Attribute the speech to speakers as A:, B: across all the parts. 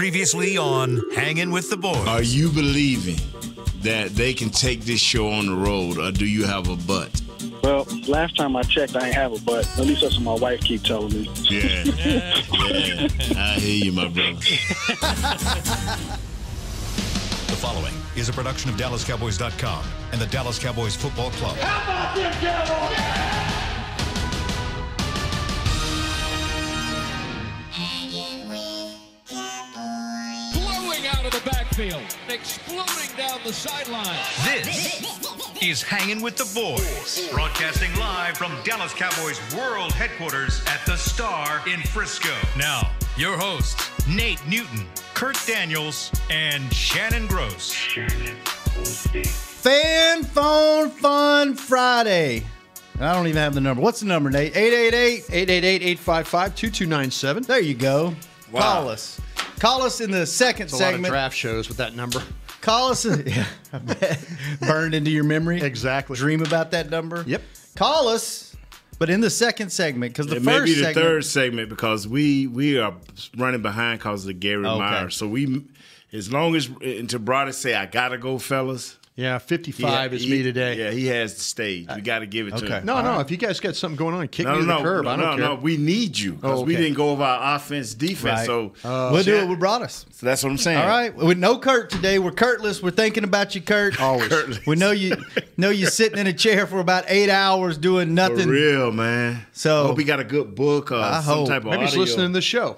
A: Previously on Hangin' With The Boys.
B: Are you believing that they can take this show on the road, or do you have a butt?
C: Well, last time I checked, I ain't have a butt. At least that's what my wife keep telling me.
B: Yeah. I hear you, my brother.
A: The following is a production of DallasCowboys.com and the Dallas Cowboys Football Club.
D: How about them Cowboys? Blowing out of the backfield, exploding down the sideline.
A: This is Hangin' With The Boys, broadcasting live from Dallas Cowboys World Headquarters at the Star in Frisco. Now, your hosts, Nate Newton, Kurt Daniels, and Shannon Gross.
E: Fan Phone Fun Friday. I don't even have the number. What's the number, Nate?
F: 888-855-2297.
E: There you go.
B: Wow.
E: Call us. Call us in the second
F: It's a
E: segment.
F: lot of draft shows with that number.
E: Call us. Yeah, I bet. Burned into your memory.
F: Exactly.
E: Dream about that number.
F: Yep.
E: Call us, but in the second segment, because the
B: It
E: first
B: may be the
E: segment,
B: third segment because we are running behind because of Gary Maher. So we, as long as until Brody say I gotta go, fellas.
F: Yeah, 55 is me today.
B: Yeah, he has the stage. We got to give it to him.
F: No, if you guys got something going on, kick me to the curb. I don't care.
B: No, we need you because we didn't go over our offense, defense.
E: Right.
B: So
E: we'll do it with Broadus.
B: So that's what I'm saying.
E: All right, with no Kurt today, we're Kurtless. We're thinking about you, Kurt.
F: Always.
B: Kurtless.
E: We know you sitting in a chair for about 8 hours doing nothing.
B: For real, man.
E: So
B: I hope he got a good book or some
E: hope.
B: type of
F: Maybe he's
B: audio.
F: listening to the show.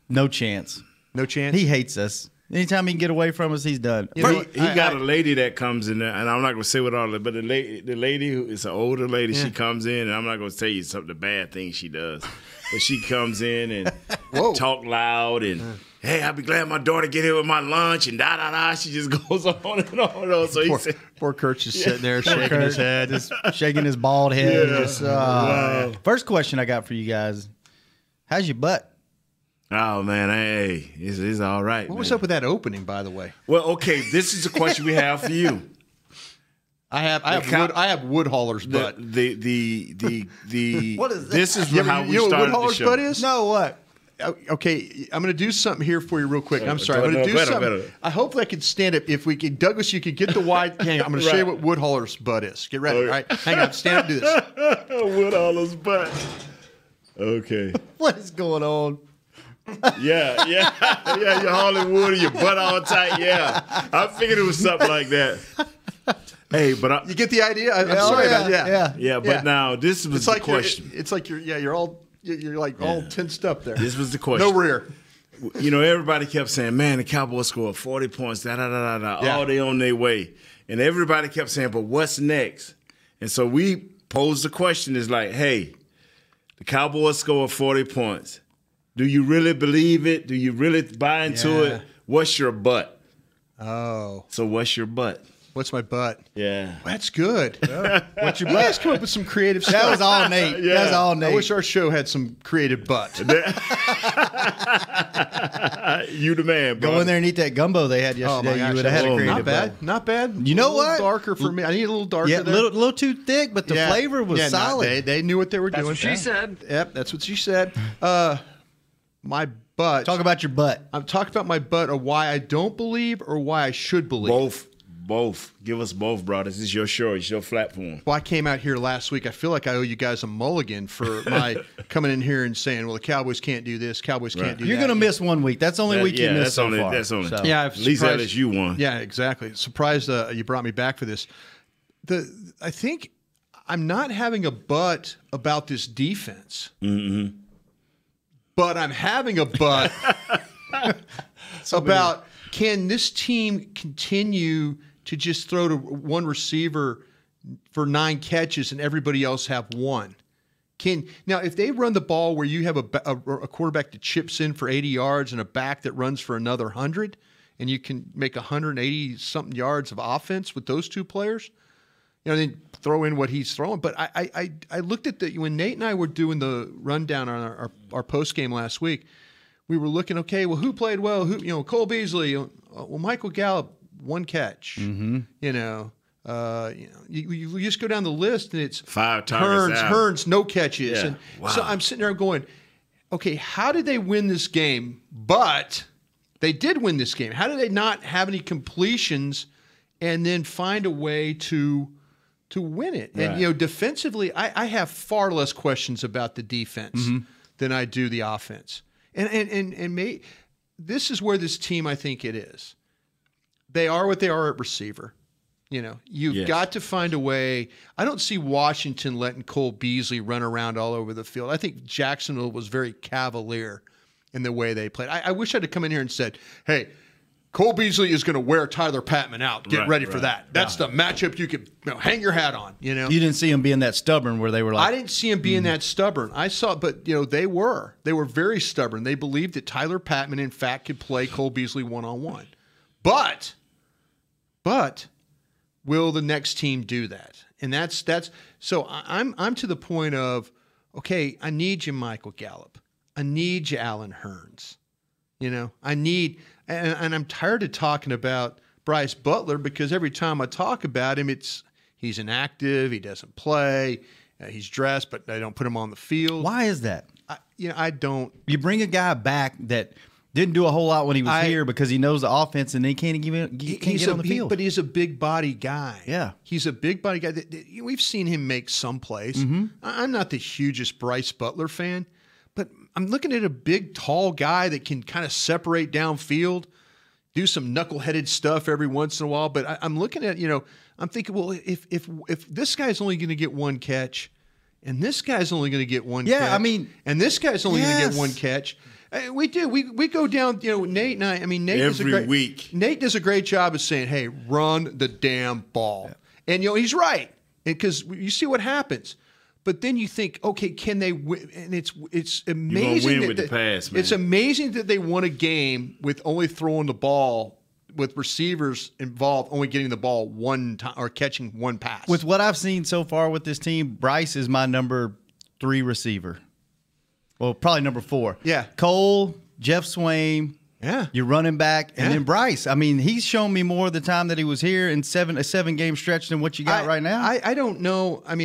E: No chance.
F: No chance.
E: He hates us. Anytime he can get away from us, he's done.
B: He got a lady that comes in there, and I'm not going to say what all that, but the lady who is an older lady, she comes in, and I'm not going to tell you some of the bad things she does, but she comes in and talk loud and, hey, I'll be glad my daughter get here with my lunch and da-da-da. She just goes on and on and on. So he said,
F: Poor Kurt's just sitting there shaking his head.
E: Just shaking his bald head.
B: Yeah.
E: Just,
B: Wow.
E: First question I got for you guys: how's your butt?
B: oh, man, hey, it's all right.
F: What was up with that opening, by the way?
B: Well, okay, this is a question we have for you.
F: I have Woodhaller's butt.
B: What is
E: that?
B: This is
F: You
B: how
F: know
B: we
F: what
B: started the
F: Woodhaller's
B: show.
F: butt is?
E: No, what?
F: Okay, I'm going to do something here for you real quick. I'm sorry. I'm
B: no,
F: going to do
B: better,
F: something.
B: better.
F: I hope I can stand it. If we can, Douglas, you could get the wide. Hang on, I'm going to show you what Woodhaller's butt is. Get ready.
B: Okay.
F: All right, hang on. Stand up. Do this.
B: Woodhaller's butt. Okay.
E: What is going on?
B: Yeah, you're hauling wood and your butt all tight. Yeah, I figured it was something like that. Hey, but
F: You get the idea? I'm sorry about that.
E: Yeah.
B: but now this was
F: It's
B: the
F: like
B: question.
F: It's like you're all tensed up there.
B: This was the question.
F: No rear.
B: You know, everybody kept saying, "Man, the Cowboys scored 40 points." Da da da da da.
F: Yeah.
B: All they on their way, and everybody kept saying, "But what's next?" And so we posed the question: "Is like, hey, the Cowboys scored 40 points. Do you really believe it? Do you really buy into
F: Yeah.
B: it? What's your butt?"
F: Oh,
B: So what's your butt?
F: what's my butt?
B: Yeah.
F: That's good. What's your butt? You guys come up with some creative stuff.
E: That was all Nate.
B: Yeah.
E: That was all
F: I
E: Nate.
F: wish our show had some creative butt.
B: You the man, bro.
E: Go in there and eat that gumbo they had yesterday.
F: Oh my gosh,
E: you would have had a
B: oh,
E: creative
F: Not bad.
E: butt.
F: Not bad.
E: You know
F: A little
E: what?
F: Darker for me. I need a little darker.
E: Yeah,
F: there.
E: little too thick, but the flavor was solid.
F: They knew what they were doing.
D: What she said.
F: Yep, that's what she said. My butt.
E: Talk about your butt.
F: I'm talking about my butt of why I don't believe or why I should believe.
B: Both. Give us both, bro. This is your show. It's your platform.
F: Well, I came out here last week. I feel like I owe you guys a mulligan for my coming in here and saying, well, the Cowboys can't do this. Cowboys can't do
E: You're
F: that.
E: going to miss 1 week. That's the only week you missed so far.
B: That's only.
E: So.
F: Yeah,
B: At least LSU won.
F: Yeah, exactly. Surprised you brought me back for this. I think I'm not having a butt about this defense, but I'm having a butt about can this team continue to just throw to one receiver for 9 catches and everybody else have 1? Now, if they run the ball where you have a quarterback that chips in for 80 yards and a back that runs for another 100, and you can make 180-something yards of offense with those two players, then throw in what he's throwing. But I looked at when Nate and I were doing the rundown on our post game last week, we were looking, okay, well, who played well? Cole Beasley, well, Michael Gallup, 1 catch.
E: Mm-hmm.
F: You just go down the list and it's
B: 5 targets out.
F: Hearns, no catches.
B: Yeah.
F: And
B: Wow.
F: so I'm sitting there going, okay, how did they win this game? But They did win this game. How did they not have any completions and then find a way to win it?
B: Right.
F: And, defensively, I have far less questions about the defense than I do the offense. And this is where this team, I think it is. They are what they are at receiver. You've got to find a way. I don't see Washington letting Cole Beasley run around all over the field. I think Jacksonville was very cavalier in the way they played. I wish I'd have come in here and said, hey, Cole Beasley is going to wear Tyler Patman out. Get ready for that. That's the matchup you could hang your hat on. You
E: didn't see him being that stubborn where they were like.
F: I didn't see him being that stubborn. I saw, but they were very stubborn. They believed that Tyler Patman, in fact, could play Cole Beasley one-on-one. But will the next team do that? And that's so I'm to the point of, okay, I need you, Michael Gallup. I need you, Alan Hearns. I need. And I'm tired of talking about Bryce Butler because every time I talk about him, he's inactive, he doesn't play, he's dressed, but they don't put him on the field.
E: Why is that?
F: I don't.
E: You bring a guy back that didn't do a whole lot when he was here because he knows the offense and he can't get on the field.
F: But he's a big body guy.
E: Yeah.
F: He's a big body guy. We've seen him make some plays. I'm not the hugest Bryce Butler fan, but I'm looking at a big, tall guy that can kind of separate downfield, do some knuckleheaded stuff every once in a while. But I'm looking at, I'm thinking, well, if this guy's only going to get one catch, and this guy's only going to get one catch, and this guy's only going to get one catch, we do. We go down, Nate and I. Nate
B: every week.
F: Nate does a great job of saying, "Hey, run the damn ball," and he's right because you see what happens. But then you think, okay, can they win? And it's amazing
B: win with the pass, man.
F: It's amazing that they won a game with only throwing the ball, with receivers involved only getting the ball one time or catching one pass.
E: With what I've seen so far with this team, Bryce is my number 3 receiver. Well, probably number 4.
F: Yeah.
E: Cole, Jeff Swain.
F: Yeah.
E: You're running back. And then Bryce. He's shown me more the time that he was here in a 7-game stretch than what you got right now.
F: I don't know. I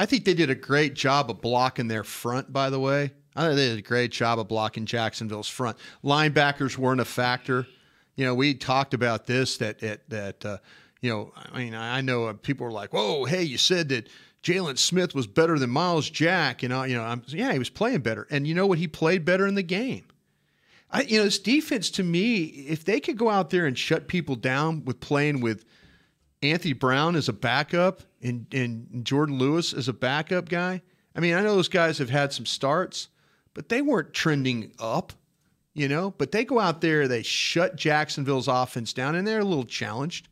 F: think they did a great job of blocking their front, by the way. I think they did a great job of blocking Jacksonville's front. Linebackers weren't a factor. We talked about this I know people were like, whoa, hey, you said that Jalen Smith was better than Miles Jack. He was playing better. And you know what? He played better in the game. This defense, to me, if they could go out there and shut people down with playing with Anthony Brown as a backup and Jordan Lewis as a backup guy, I know those guys have had some starts, but they weren't trending up, But they go out there, they shut Jacksonville's offense down, and they're a little challenged.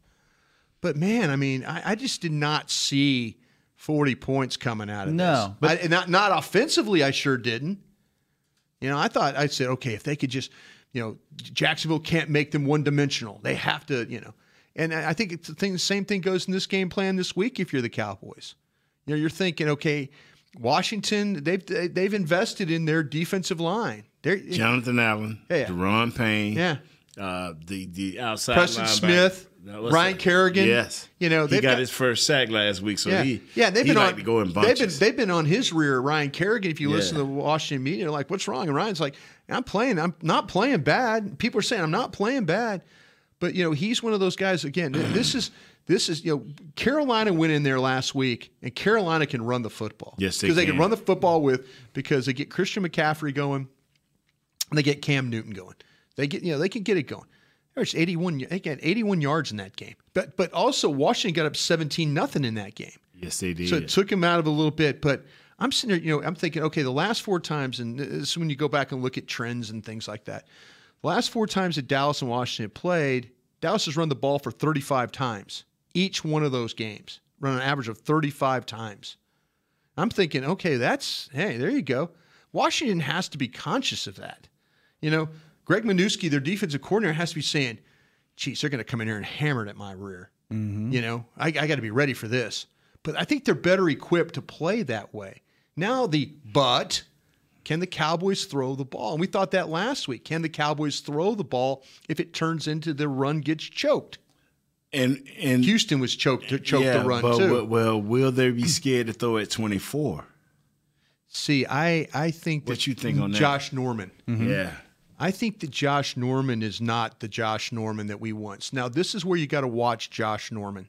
F: But, man, I just did not see 40 points coming out of this.
E: No.
F: But not offensively, I sure didn't. I said, okay, if they could just, Jacksonville can't make them one-dimensional. They have to, And I think it's the same thing goes in this game plan this week if you're the Cowboys. You're thinking, okay, Washington, they've invested in their defensive line.
B: Jonathan Allen, Deron Payne, the outside
F: Preston Smith, Ryan Kerrigan.
B: Yes.
F: He
B: got his first sack last week, so
F: they've been
B: to go in bunches.
F: They've been on his rear, Ryan Kerrigan. If you listen to the Washington media, they're like, what's wrong? And Ryan's like, I'm not playing bad. People are saying I'm not playing bad. But, he's one of those guys, again, this is Carolina went in there last week, and Carolina can run the football.
B: Yes,
F: because they can run the football because they get Christian McCaffrey going, and they get Cam Newton going. They can get it going. There's 81. They got 81 yards in that game. But also Washington got up 17-0 in that game.
B: Yes, they did.
F: So it took him out of a little bit. But I'm sitting there, I'm thinking, okay, the last 4 times, and this is when you go back and look at trends and things like that. The last 4 times that Dallas and Washington played, Dallas has run the ball for 35 times. Each one of those games, run an average of 35 times. I'm thinking, okay, there you go. Washington has to be conscious of that. Greg Minuski, their defensive coordinator, has to be saying, geez, they're going to come in here and hammer it at my rear. Mm-hmm. I got to be ready for this. But I think they're better equipped to play that way. Now can the Cowboys throw the ball? And we thought that last week. Can the Cowboys throw the ball if it turns into the run gets choked?
B: And
F: Houston was choked the run too.
B: Well, will they be scared to throw at 24?
F: See, I think
B: what you think on that?
F: Josh Norman.
B: Mm-hmm. Yeah.
F: I think that Josh Norman is not the Josh Norman that we want. Now, this is where you got to watch Josh Norman.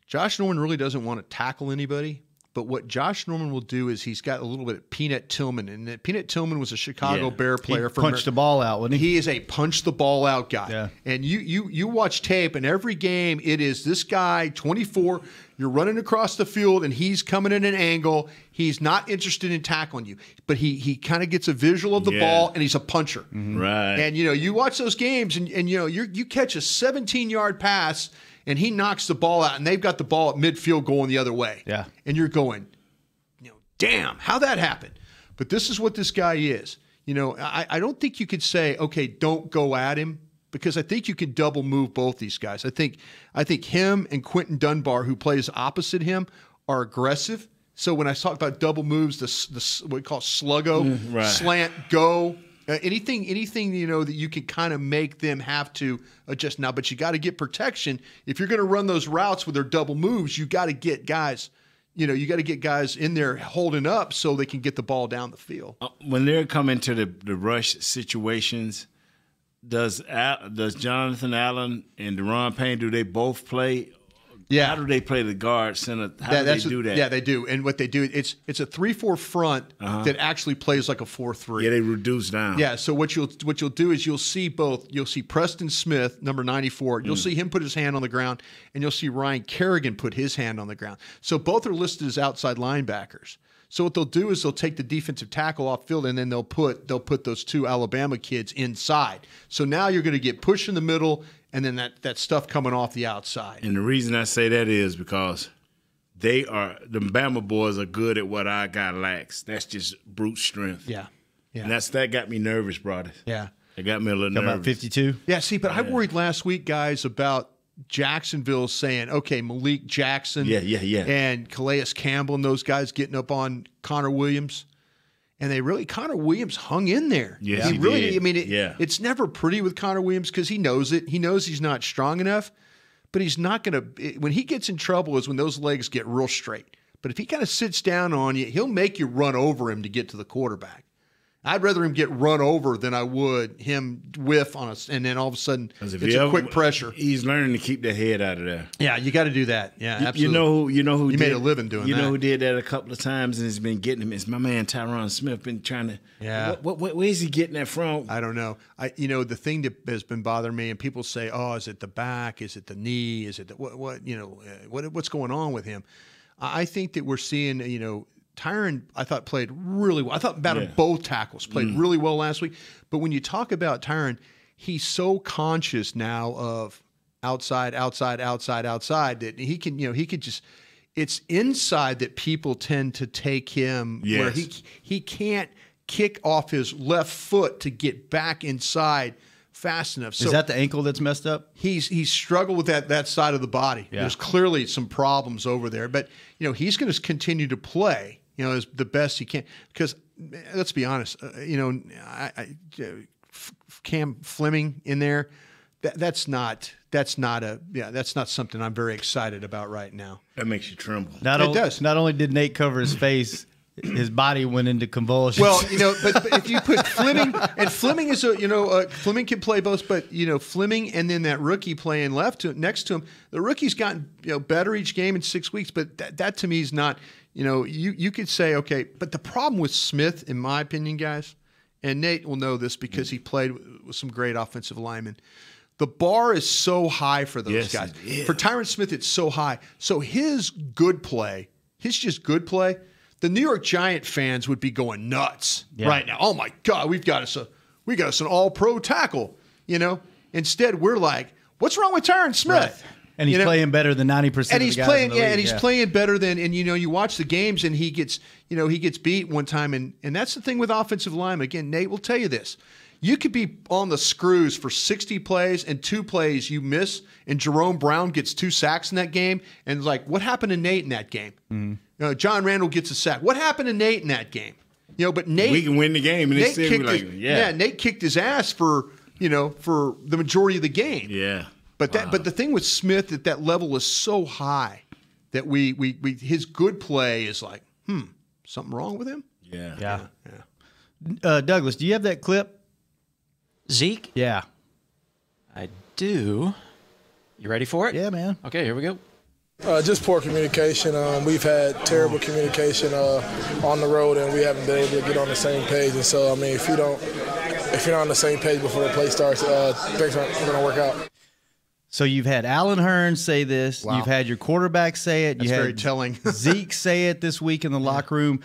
F: Josh Norman really doesn't want to tackle anybody, but what Josh Norman will do is he's got a little bit of Peanut Tillman, and Peanut Tillman was a Chicago Bear player.
E: He punched the ball out, wouldn't he?
F: He is a punch the ball out guy.
E: Yeah.
F: And you watch tape, and every game it is this guy, 24, you're running across the field, and he's coming in an angle. He's not interested in tackling you, but he kind of gets a visual of the ball, and he's a puncher.
B: Mm-hmm. Right.
F: And, you watch those games, and you catch a 17-yard pass, and he knocks the ball out, and they've got the ball at midfield going the other way.
E: Yeah.
F: And you're going, damn, how that happened. But this is what this guy is. I don't think you could say, okay, don't go at him, because I think you can double move both these guys. I think him and Quentin Dunbar, who plays opposite him, are aggressive. So when I talk about double moves, the what we call sluggo, slant, go, anything that you can kind of make them have to adjust now. But you got to get protection if you're going to run those routes with their double moves. You got to get guys. You got to get guys in there holding up so they can get the ball down the field.
B: When they're coming to the rush situations, does Jonathan Allen and Deron Payne, do they both play?
F: Yeah.
B: How do they play the guard center? How do they do that?
F: Yeah, they do. And what they do, it's a 3-4 front that actually plays like a 4-3.
B: Yeah, they reduce down.
F: Yeah, so what you'll do is you'll see both. You'll see Preston Smith, number 94. You'll see him put his hand on the ground, and you'll see Ryan Kerrigan put his hand on the ground. So both are listed as outside linebackers. So what they'll do is they'll take the defensive tackle off field, and then they'll put those two Alabama kids inside. So now you're going to get push in the middle, and then that stuff coming off the outside.
B: And the reason I say that is because the Bama boys are good at what our guy lacks. That's just brute strength.
F: Yeah.
B: And that got me nervous, brother.
F: Yeah.
B: It got me a little nervous.
E: About 52?
F: Yeah, see, but I worried last week, guys, about Jacksonville saying, okay, Malik Jackson and Calais Campbell and those guys getting up on Connor Williams. And Connor Williams hung in there.
B: Yes,
F: he really did. I mean,
B: it's
F: never pretty with Connor Williams because he knows it. He knows he's not strong enough, but he's not going to – when he gets in trouble is when those legs get real straight. But if he kind of sits down on you, he'll make you run over him to get to the quarterback. I'd rather him get run over than I would him whiff on us, and then all of a sudden it's a quick pressure.
B: He's learning to keep the head out of there.
F: Yeah, you got to do that. Yeah, absolutely.
B: You know who
F: made a living doing that.
B: You know who did that a couple of times and has been getting him? It's my man Tyron Smith. Been trying to.
F: Yeah.
B: Where's he getting that from?
F: I don't know. The thing that has been bothering me, and people say, "Oh, is it the back? Is it the knee? Is it what's going on with him?" I think that we're seeing Tyron, I thought, played really well. I thought batted both tackles, played really well last week. But when you talk about Tyron, he's so conscious now of outside that he could just – it's inside that people tend to take him where he can't kick off his left foot to get back inside fast enough. So
E: is that the ankle that's messed up?
F: He's struggled with that side of the body.
E: Yeah.
F: There's clearly some problems over there. But, he's going to continue to play – as the best he can, because let's be honest, Cam Fleming in there, that's not something I'm very excited about right now.
B: That makes you tremble.
F: It does.
E: Not only did Nate cover his face, his body went into convulsions.
F: Well, but if you put Fleming, and Fleming is Fleming can play both, but Fleming and then that rookie playing next to him, the rookie's gotten better each game in 6 weeks, but that to me is not. You could say, okay, but the problem with Smith, in my opinion, guys, and Nate will know this because he played with some great offensive linemen, the bar is so high for those guys. For Tyron Smith, it's so high. So his good play, the New York Giant fans would be going nuts right now. Oh, my God, we got us an all-pro tackle, Instead, we're like, what's wrong with Tyron Smith? Right.
E: And he's playing better than 90% of the guys in the league.
F: And he's playing better than, and you watch the games and he gets beat one time, and that's the thing with offensive linemen. Again, Nate will tell you this. You could be on the screws for 60 plays and 2 plays you miss, and Jerome Brown gets 2 sacks in that game, and it's like, what happened to Nate in that game? Mm-hmm. John Randall gets a sack. What happened to Nate in that game? But Nate,
B: we can win the game, and
F: Nate kicked his ass for the majority of the game.
B: Yeah.
F: But the thing with Smith at that level is so high that we his good play is like, something wrong with him?
B: Yeah.
E: Douglas, do you have that clip?
G: Zeke?
E: Yeah.
G: I do. You ready for it?
E: Yeah, man.
G: Okay, here we go.
H: Just poor communication. We've had terrible communication on the road, and we haven't been able to get on the same page. And so, I mean, if you're not on the same page before the play starts, things aren't going to work out.
E: So you've had Alan Hearns say this. Wow. You've had your quarterback say it.
F: That's
E: you had
F: very telling.
E: Zeke say it this week in the locker room.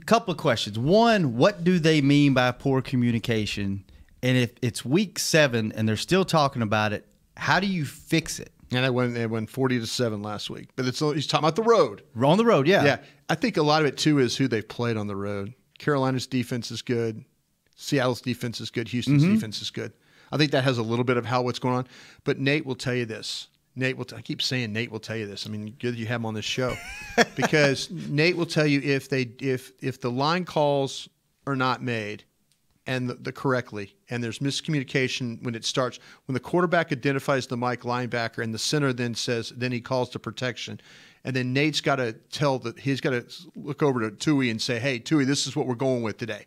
E: Couple of questions. One, what do they mean by poor communication? And if it's week 7 and they're still talking about it, how do you fix it?
F: And they won 40-7 last week. But he's talking about the road.
E: On the road, yeah.
F: Yeah. I think a lot of it, too, is who they've played on the road. Carolina's defense is good. Seattle's defense is good. Houston's defense is good. I think that has a little bit of what's going on. But Nate will tell you this. I keep saying Nate will tell you this. I mean, good you have him on this show. Because Nate will tell you if the line calls are not made and the correctly, and there's miscommunication when the quarterback identifies the Mike linebacker and the center then he calls the protection. And then Nate's got to he's got to look over to Tui and say, hey, Tui, this is what we're going with today.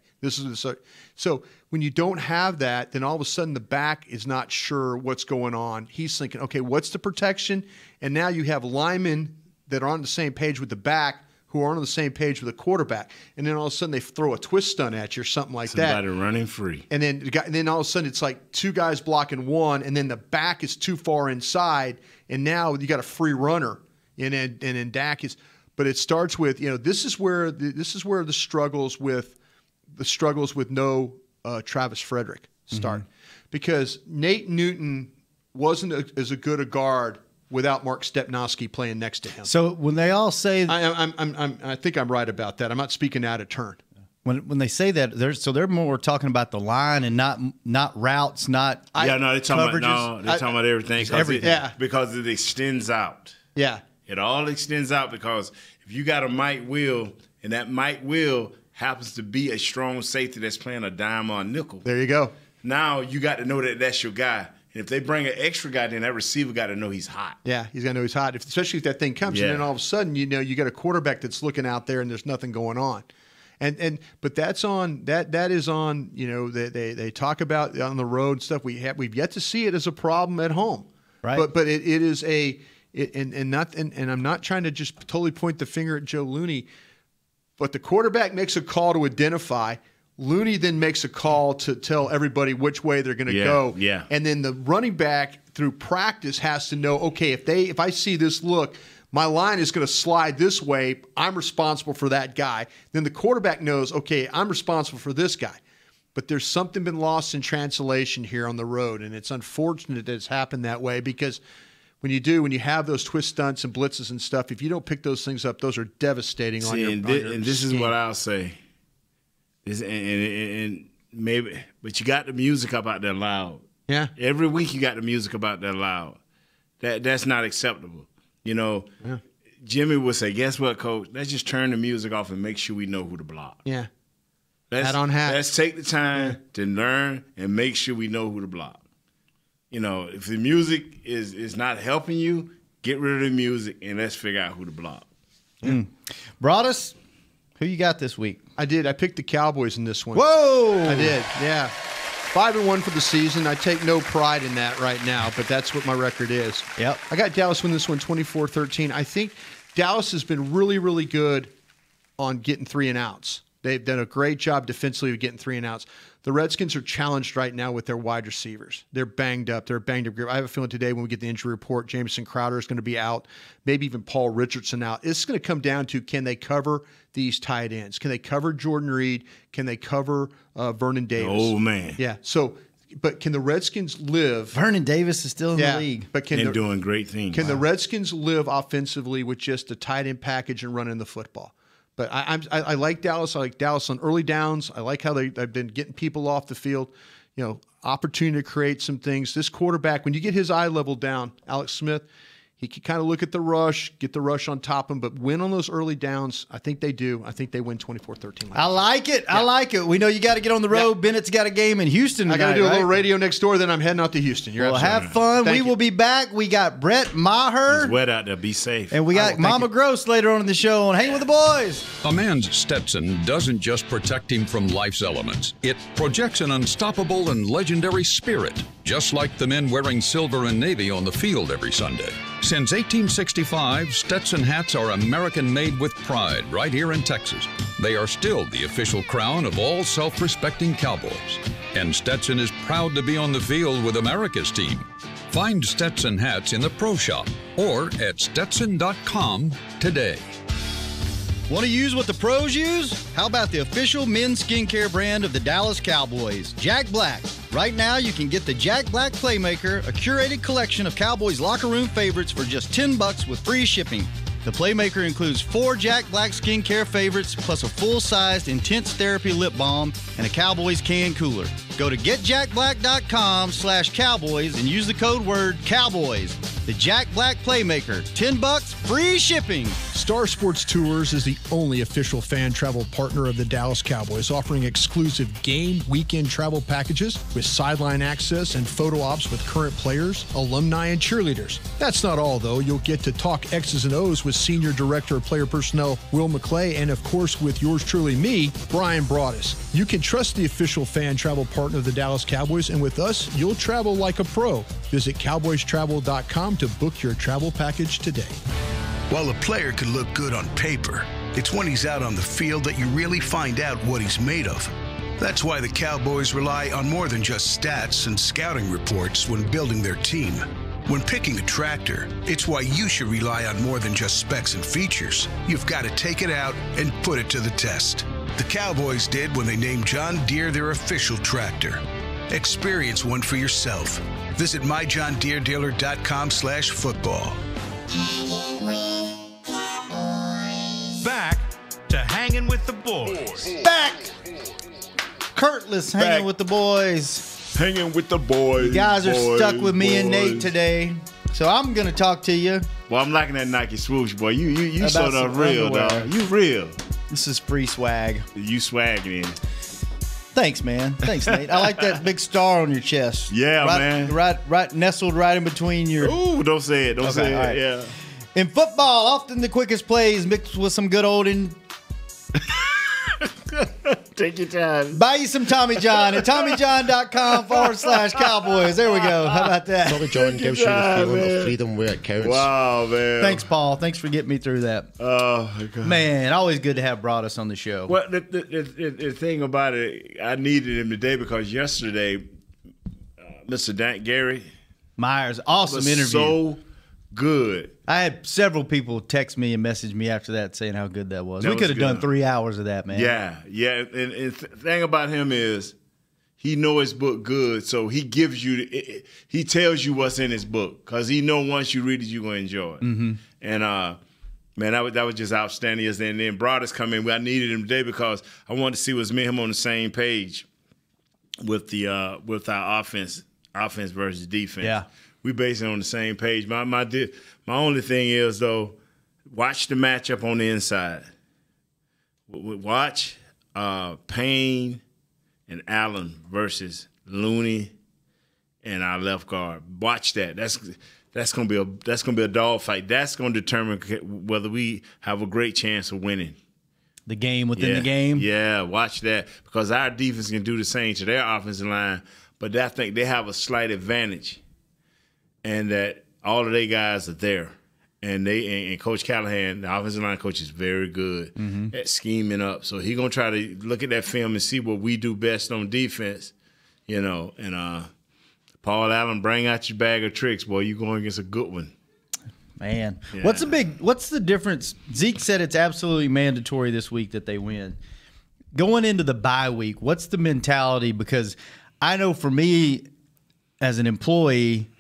F: So when you don't have that, then all of a sudden the back is not sure what's going on. He's thinking, okay, what's the protection? And now you have linemen that are on the same page with the back who aren't on the same page with the quarterback. And then all of a sudden they throw a twist stunt at you or something like that.
B: Somebody running free.
F: And then all of a sudden it's like 2 guys blocking 1, and then the back is too far inside, and now you got a free runner. And then Dak is, but it starts with this is where the struggles with no Travis Frederick start, because Nate Newton wasn't as good a guard without Mark Stepnoski playing next to him.
E: So when they all say,
F: I think I'm right about that. I'm not speaking out of turn.
E: When they say that, they're more talking about the line and not routes, they're talking
B: about everything. Because it extends out.
F: Yeah.
B: It all extends out, because if you got a Mike Will, and that Mike Will happens to be a strong safety that's playing a dime or a nickel.
F: There you go.
B: Now you got to know that that's your guy. And if they bring an extra guy, then that receiver got to know he's hot.
F: Yeah, he's got to know he's hot, especially if that thing comes. Yeah. And then all of a sudden, you got a quarterback that's looking out there and there's nothing going on. But that's on that is on, they talk about on the road stuff. We've yet to see it as a problem at home.
E: Right.
F: But it is and I'm not trying to just totally point the finger at Joe Looney, but the quarterback makes a call to identify. Looney then makes a call to tell everybody which way they're going to go.
B: Yeah.
F: And then the running back through practice has to know, okay, if I see this look, my line is going to slide this way, I'm responsible for that guy. Then the quarterback knows, okay, I'm responsible for this guy. But there's something been lost in translation here on the road, and it's unfortunate that it's happened that way, because when you have those twist stunts and blitzes and stuff, if you don't pick those things up, those are devastating on your
B: and this is what I'll say. And maybe, but you got the music up out there loud.
F: Yeah.
B: Every week you got the music up out there loud. That's not acceptable. Yeah. Jimmy would say, guess what, Coach? Let's just turn the music off and make sure we know who to block.
F: Yeah.
B: Let's take the time to learn and make sure we know who to block. If the music is not helping you, get rid of the music and let's figure out who to block.
E: Mm. Broadus, who you got this week?
F: I did. I picked the Cowboys in this one.
E: Whoa!
F: I did, yeah. 5-1 for the season. I take no pride in that right now, but that's what my record is.
E: Yep.
F: I got Dallas win this one 24-13. I think Dallas has been really, really good on getting 3-and-outs. They've done a great job defensively of getting 3-and-outs. The Redskins are challenged right now with their wide receivers. They're banged up. They're a banged up group. I have a feeling today when we get the injury report, Jamison Crowder is going to be out, maybe even Paul Richardson out. It's going to come down to, can they cover these tight ends? Can they cover Jordan Reed? Can they cover Vernon Davis?
B: Oh, man.
F: Yeah. So, but can the Redskins live?
E: Vernon Davis is still in the league.
F: But
B: doing great things.
F: Can the Redskins live offensively with just a tight end package and running the football? But I like Dallas. I like Dallas on early downs. I like how they've been getting people off the field. Opportunity to create some things. This quarterback, when you get his eye level down, Alex Smith, He could kind of look at the rush, get the rush on top of him, but win on those early downs. I think they do. I think they win 24-13.
E: I like it. Yeah. I like it. We know you got to get on the road. Yeah. Bennett's got a game in Houston tonight.
F: I got to do a little radio next door, then I'm heading out to Houston.
E: Well, have fun. We will be back. We got Brett Maher.
B: It's wet out there. Be safe.
E: And we got Mama Gross later on in the show on Hangin' With The Boys.
I: A man's Stetson doesn't just protect him from life's elements. It projects an unstoppable and legendary spirit, just like the men wearing silver and navy on the field every Sunday. Since 1865, Stetson hats are American-made with pride right here in Texas. They are still the official crown of all self-respecting Cowboys. And Stetson is proud to be on the field with America's team. Find Stetson hats in the Pro Shop or at Stetson.com today.
E: Want to use what the pros use? How about the official men's skincare brand of the Dallas Cowboys, Jack Black? Right now, you can get the Jack Black Playmaker, a curated collection of Cowboys locker room favorites for just $10 with free shipping. The Playmaker includes 4 Jack Black skincare favorites, plus a full-sized Intense Therapy lip balm and a Cowboys can cooler. Go to getjackblack.com/Cowboys and use the code word Cowboys. The Jack Black Playmaker, $10, free shipping.
J: Star Sports Tours is the only official fan travel partner of the Dallas Cowboys, offering exclusive game weekend travel packages with sideline access and photo ops with current players, alumni, and cheerleaders. That's not all, though. You'll get to talk X's and O's with Senior Director of Player Personnel Will McClay, and of course with yours truly, me, Brian Broaddus. You can trust the official fan travel partner of the Dallas Cowboys, and with us, you'll travel like a pro. Visit cowboystravel.com to book your travel package today.
K: While a player could look good on paper, it's when he's out on the field that you really find out what he's made of. That's why the Cowboys rely on more than just stats and scouting reports when building their team. When picking a tractor, it's why you should rely on more than just specs and features. You've got to take it out and put it to the test. The Cowboys did when they named John Deere their official tractor. Experience one for yourself. Visit myjohndeeredealer.com/football.
A: Back to Hangin' With The Boys.
E: Back! Kurtless Hanging With The Boys.
B: Hanging with the boys.
E: You guys are stuck with me and Nate today. So I'm going to talk to you.
B: Well, I'm liking that Nike swoosh, boy. You sort of real, dog. You real.
E: This is free swag.
B: You swagging in.
E: Thanks, man. Thanks, Nate. I like that big star on your chest.
B: Yeah, man.
E: Right, nestled right in between your...
B: Ooh, don't say it. Don't say it.
E: Right.
B: Yeah.
E: In football, often the quickest plays mixed with some good old...
B: Take your time.
E: Buy you some Tommy John at TommyJohn.com/Cowboys. There we go. How about that?
L: Tommy John gives you the feeling of freedom where it counts.
B: Wow, man.
E: Thanks, Paul. Thanks for getting me through that.
B: Oh, my God.
E: Man, always good to have Broaddus on the show.
B: Well, the thing about it, I needed him today because yesterday, Mr. Gary
E: Myers, awesome interview.
B: So good.
E: I had several people text me and message me after that saying how good that was. We could have
B: good.
E: done 3 hours of that, man.
B: Yeah. And the thing about him is he know his book good, so he gives you, he tells you what's in his book because he know once you read it, you're going to enjoy it.
E: Mm-hmm.
B: And, man, that was just outstanding. And then Broaddus come in. I needed him today because I wanted to see was me and him on the same page with our offense versus defense.
E: Yeah.
B: We basically on the same page. My only thing is, though, watch the matchup on the inside. Watch Payne and Allen versus Looney and our left guard. Watch that. That's gonna be a dog fight. That's gonna determine whether we have a great chance of winning.
E: The game within the game.
B: Yeah, watch that because our defense can do the same to their offensive line, but I think they have a slight advantage. And that all of their guys are there. And Coach Callahan, the offensive line coach, is very good at scheming up. So he's going to try to look at that film and see what we do best on defense, you know. And Paul Allen, bring out your bag of tricks, boy. You're going against a good one.
E: Man.
B: Yeah.
E: What's the difference? Zeke said it's absolutely mandatory this week that they win. Going into the bye week, what's the mentality? Because I know for me as an employee –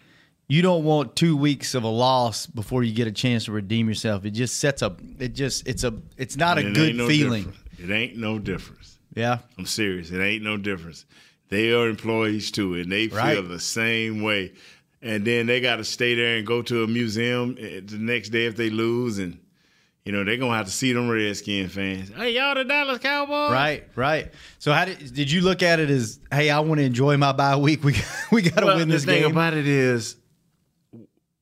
E: you don't want 2 weeks of a loss before you get a chance to redeem yourself. It just sets up. It's not a good feeling.
B: It ain't no difference.
E: Yeah,
B: I'm serious. It ain't no difference. They are employees too, and they feel the same way. and then they got to stay there and go to a museum the next day if they lose, and they're gonna have to see them Redskin fans. Hey, y'all the Dallas Cowboys.
E: Right. So how did you look at it as? Hey, I want to enjoy my bye week. We got to win this game.
B: The thing about it is,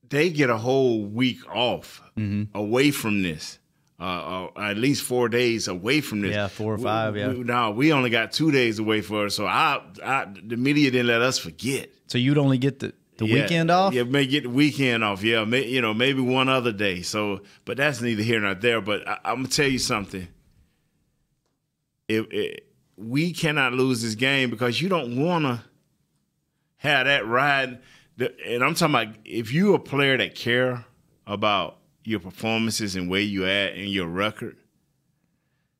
B: they get a whole week off away from this. At least 4 days away from this.
E: Yeah, 4 or 5.
B: We only got 2 days away for it. So the media didn't let us forget.
E: So you'd only get the weekend off?
B: Yeah, may get the weekend off. Yeah, maybe one other day. So, but that's neither here nor there. But I'm gonna tell you something. We cannot lose this game because you don't want to have that ride. And I'm talking about if you're a player that care about your performances and where you at and your record,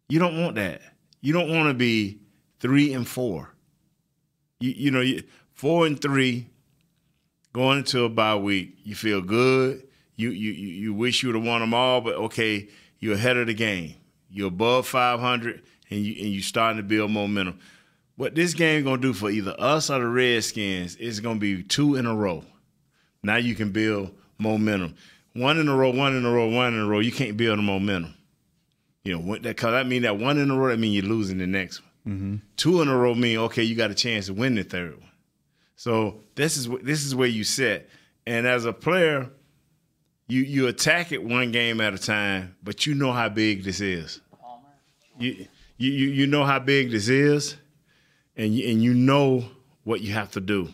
B: you don't want that. You don't want to be 3-4. 4-3 going into a bye week. You feel good. You wish you would have won them all, but okay, you're ahead of the game. You're above 500, and you starting to build momentum. What this game gonna do for either us or the Redskins is gonna be 2 in a row. Now you can build momentum. 1 in a row, 1 in a row, 1 in a row. You can't build the momentum. Because that mean that 1 in a row, that mean you're losing the next one. 2 in a row mean, okay, you got a chance to win the third one. So this is where you set. And as a player, you attack it one game at a time, but you know how big this is. You know how big this is, and you know what you have to do.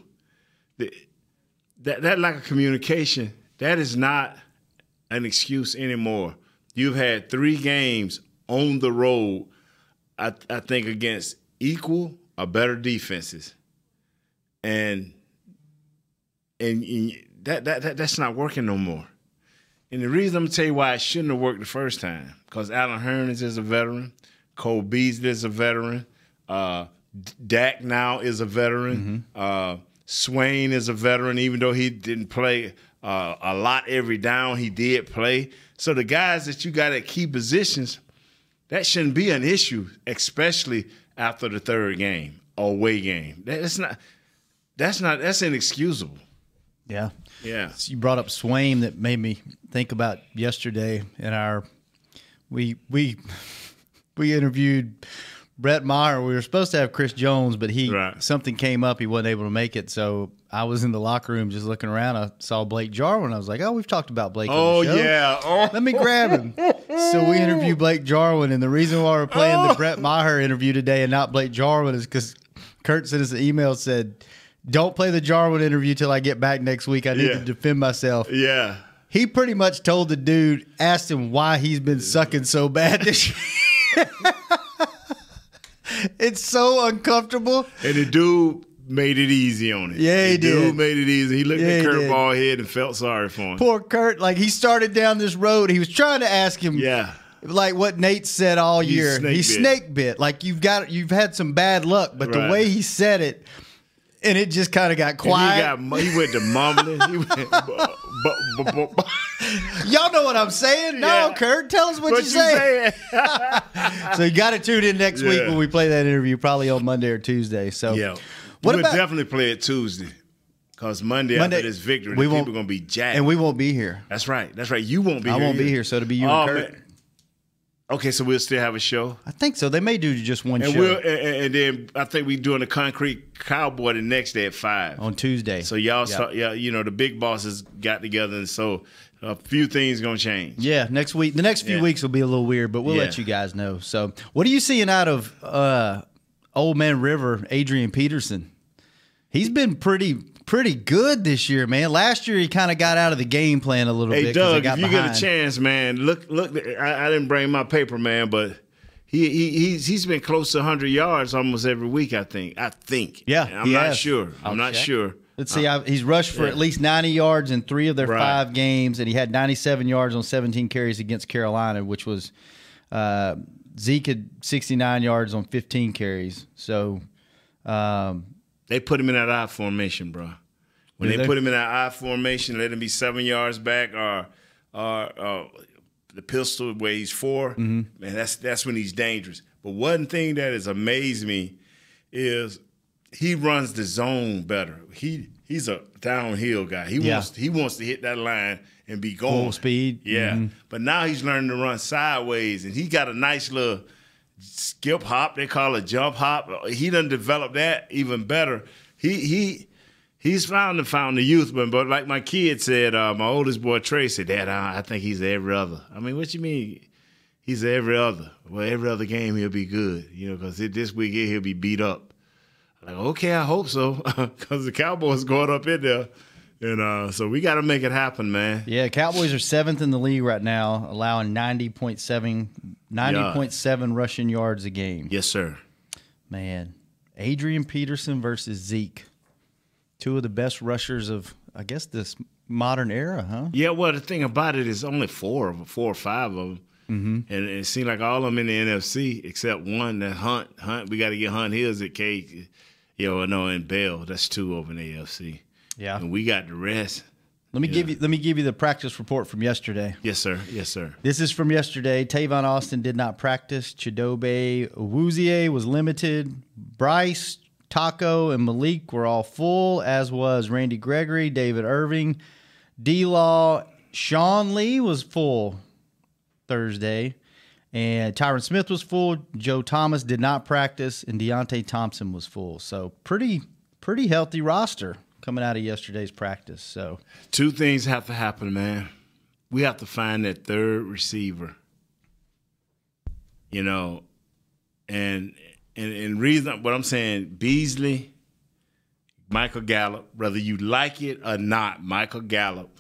B: That lack of communication, that is not an excuse anymore. You've had 3 games on the road, I think, against equal or better defenses. And that's not working no more. And the reason I'm going to tell you why it shouldn't have worked the first time, because Alan Hearns is a veteran, Cole Beasley is a veteran, Dak now is a veteran, Swain is a veteran, even though he didn't play a lot every down, he did play. So the guys that you got at key positions, that shouldn't be an issue, especially after the third game or away game. That's inexcusable.
E: Yeah.
B: Yeah.
E: So you brought up Swain, that made me think about yesterday in we interviewed Brett Maher. We were supposed to have Chris Jones, but something came up. He wasn't able to make it. So I was in the locker room just looking around. I saw Blake Jarwin. I was like, we've talked about Blake on the show.
B: Yeah.
E: Let me grab him. So we interviewed Blake Jarwin, and the reason why we're playing the Brett Maher interview today and not Blake Jarwin is because Kurt sent us an email, said, don't play the Jarwin interview till I get back next week. I need to defend myself.
B: Yeah.
E: He pretty much told the dude, asked him why he's been sucking so bad this year. It's so uncomfortable.
B: And the dude made it easy on it.
E: Yeah, he did.
B: The dude made it easy. He looked at Kurt Ballhead and felt sorry for him.
E: Poor Kurt. Like, he started down this road. He was trying to ask him.
B: Yeah.
E: Like what Nate said all year. He snake bit. Like, you've had some bad luck, but the way he said it, and it just kind of got quiet.
B: He went to mumbling.
E: Y'all know what I'm saying? No, Kurt, tell us what you're saying. So you got to tune in next week when we play that interview, probably on Monday or Tuesday. So
B: we'll definitely play it Tuesday, because Monday after this victory, people are going to be jacked.
E: And we won't be here.
B: That's right. You won't be here.
E: I won't be here, so it'll be you and Kurt.
B: Man. Okay, so we'll still have a show?
E: I think so. They may do just one show.
B: And then I think we're doing the Concrete Cowboy the next day at 5.
E: On Tuesday.
B: So y'all start, the big bosses got together, and so a few things going to change.
E: Yeah, next week. The next few weeks will be a little weird, but we'll let you guys know. So what are you seeing out of Old Man River, Adrian Peterson? He's been pretty good this year, man. Last year he kind of got out of the game plan a little bit.
B: Hey, Doug, if you get a chance, man, look. I didn't bring my paper, man, but he's been close to 100 yards almost every week. I think.
E: Yeah,
B: I'm not sure. I'm not sure.
E: Let's see. He's rushed for at least 90 yards in 3 of their 5 games, and he had 97 yards on 17 carries against Carolina, which was Zeke had 69 yards on 15 carries. So.
B: They put him in that I formation, bro. When they put him in that I formation, let him be 7 yards back, or the pistol where he's 4, man, that's when he's dangerous. But one thing that has amazed me is he runs the zone better. He's a downhill guy. He wants to hit that line and be going
E: full speed.
B: Yeah, but now he's learning to run sideways, and he got a nice little skip hop. They call it jump hop. He done developed that even better. He's found the youth, but like my kid said, my oldest boy Trey said, Dad, I think he's every other. I mean, what you mean? He's every other. Well, every other game he'll be good, because this week he'll be beat up. I'm like, okay, I hope so, because the Cowboys going up in there, and so we got to make it happen, man.
E: Yeah, Cowboys are 7th in the league right now, allowing 90.7 rushing yards a game.
B: Yes, sir.
E: Man, Adrian Peterson versus Zeke. Two of the best rushers of, I guess, this modern era, huh?
B: Yeah, well, the thing about it is only 4 or 5 of them. Mm-hmm. And it seemed like all of them in the NFC except one, that Hunt. We got to get Hunt Hills at K, and Bell. That's 2 over in the AFC. Yeah, and we got the rest.
E: Let me give you the practice report from yesterday.
B: Yes, sir. Yes, sir.
E: This is from yesterday. Tavon Austin did not practice. Chidobe Awuzie was limited. Bryce, Taco, and Malik were all full, as was Randy Gregory, David Irving, D-Law. Sean Lee was full Thursday, and Tyron Smith was full. Joe Thomas did not practice, and Deontay Thompson was full. So pretty healthy roster coming out of yesterday's practice. So
B: 2 things have to happen, man. We have to find that third receiver. And reason what I'm saying, Beasley, Michael Gallup, whether you like it or not, Michael Gallup,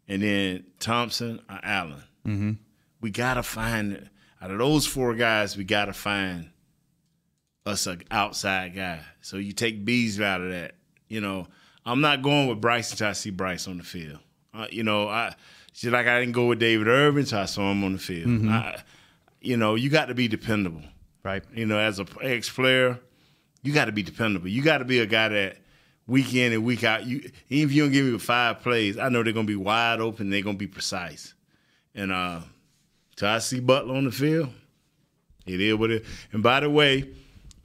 B: and then Thompson or Allen. Mm-hmm. We got to find, out of those 4 guys, we got to find us an outside guy. So you take Beasley out of that. I'm not going with Bryce until I see Bryce on the field. Just like I didn't go with David Irving until I saw him on the field. Mm-hmm. You got to be dependable.
E: Right.
B: As an ex-player, you got to be dependable. You got to be a guy that week in and week out, even if you don't give me 5 plays, I know they're going to be wide open, they're going to be precise. And till I see Butler on the field, it is what it is. And by the way,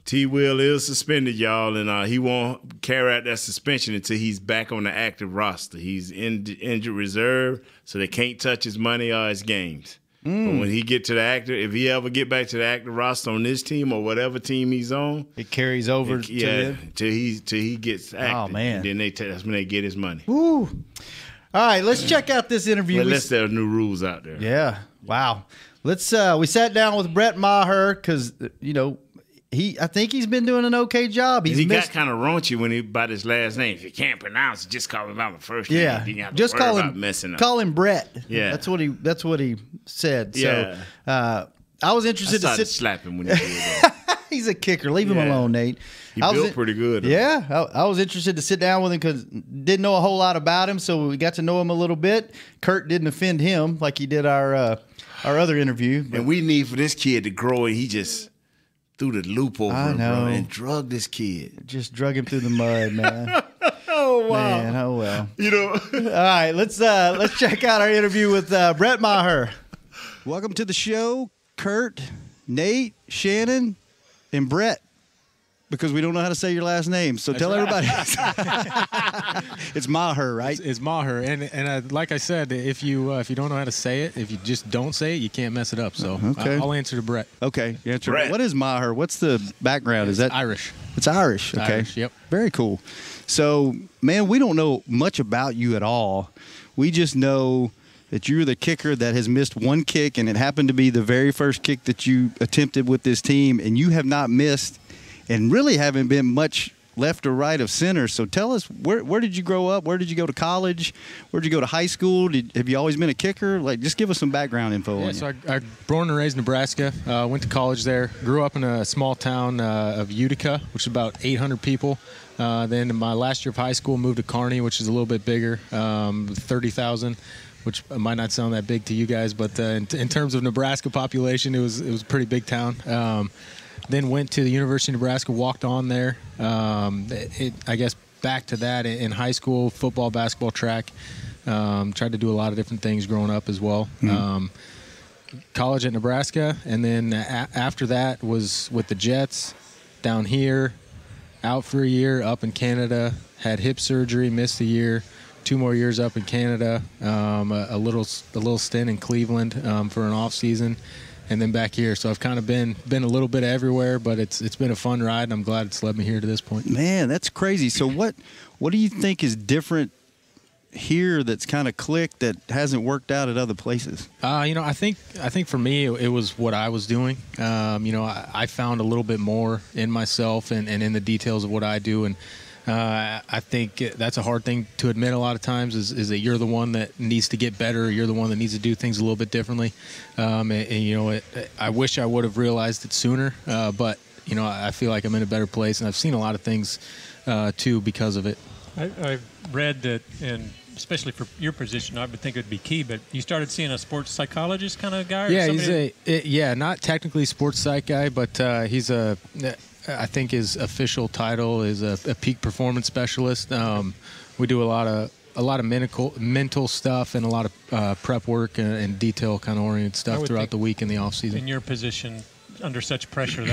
B: T. Will is suspended, y'all, and he won't carry out that suspension until he's back on the active roster. He's in injured reserve, so they can't touch his money or his games. But when he get to the active, if he ever get back to the active roster on this team or whatever team he's on,
E: it carries over.
B: Till he gets active.
E: Oh man!
B: And then that's when they get his money.
E: Woo! All right, let's check out this interview.
B: Unless there are new rules out there.
E: Yeah. Wow. Let's. We sat down with Brett Maher because I think he's been doing an okay job.
B: He got kind of raunchy when he by his last name. If you can't pronounce it, just call him by the first name.
E: Yeah, just call him. Call him Brett.
B: Yeah,
E: that's what he said. Yeah. So I was interested to
B: slap him when he did that.
E: He's a kicker. Leave him alone, Nate.
B: He built pretty good.
E: Yeah, I was interested to sit down with him because didn't know a whole lot about him, so we got to know him a little bit. Kurt didn't offend him like he did our other interview.
B: And we need for this kid to grow, and he just threw the loop over him, bro, and drug this kid.
E: Just drug him through the mud, man.
B: Oh, wow.
E: Man, oh, well. All right, let's check out our interview with Brett Maher. Welcome to the show, Kurt, Nate, Shannon, and Brett. Because we don't know how to say your last name, so tell everybody. It's Maher, right?
G: It's Maher, and like I said, if you don't know how to say it, if you just don't say it, you can't mess it up. So I'll answer to Brett.
E: Okay, answer. Brett. What is Maher? What's the background? Is that
G: Irish?
E: It's Irish. Okay.
G: Irish, yep.
E: Very cool. So, man, we don't know much about you at all. We just know that you're the kicker that has missed 1 kick, and it happened to be the very first kick that you attempted with this team, and you have not missed. And really haven't been much left or right of center. So tell us, where did you grow up? Where did you go to college? Where did you go to high school? Have you always been a kicker? Just give us some background info on you.
G: So I born and raised in Nebraska. Went to college there. Grew up in a small town of Utica, which is about 800 people. Then in my last year of high school, moved to Kearney, which is a little bit bigger, 30,000. Which might not sound that big to you guys, but in terms of Nebraska population, it was a pretty big town. Then went to the University of Nebraska, walked on there. I guess back to that in high school, football, basketball, track. Tried to do a lot of different things growing up as well. Mm-hmm. College at Nebraska, and then after that was with the Jets down here. out for a year up in Canada, had hip surgery, missed a year, 2 more years up in Canada, a little stint in Cleveland for an off season, and then back here. So I've kind of been a little bit everywhere, but it's been a fun ride, and I'm glad it's led me here to this point.
E: Man, that's crazy. So what do you think is different here that's kind of clicked that hasn't worked out at other places?
G: I think for me it was what I was doing. I found a little bit more in myself and in the details of what I do, and I think that's a hard thing to admit a lot of times is that you're the one that needs to get better. You're the one that needs to do things a little bit differently. I wish I would have realized it sooner, but I feel like I'm in a better place, and I've seen a lot of things too because of it.
M: I've read that, and especially for your position, I would think it would be key, but you started seeing a sports psychologist kind of guy?
G: Yeah, he's not technically a sports psych guy, but I think his official title is a peak performance specialist. We do a lot of mental stuff and a lot of prep work and detail kind of oriented stuff throughout the week in the off season.
M: In your position, under such pressure,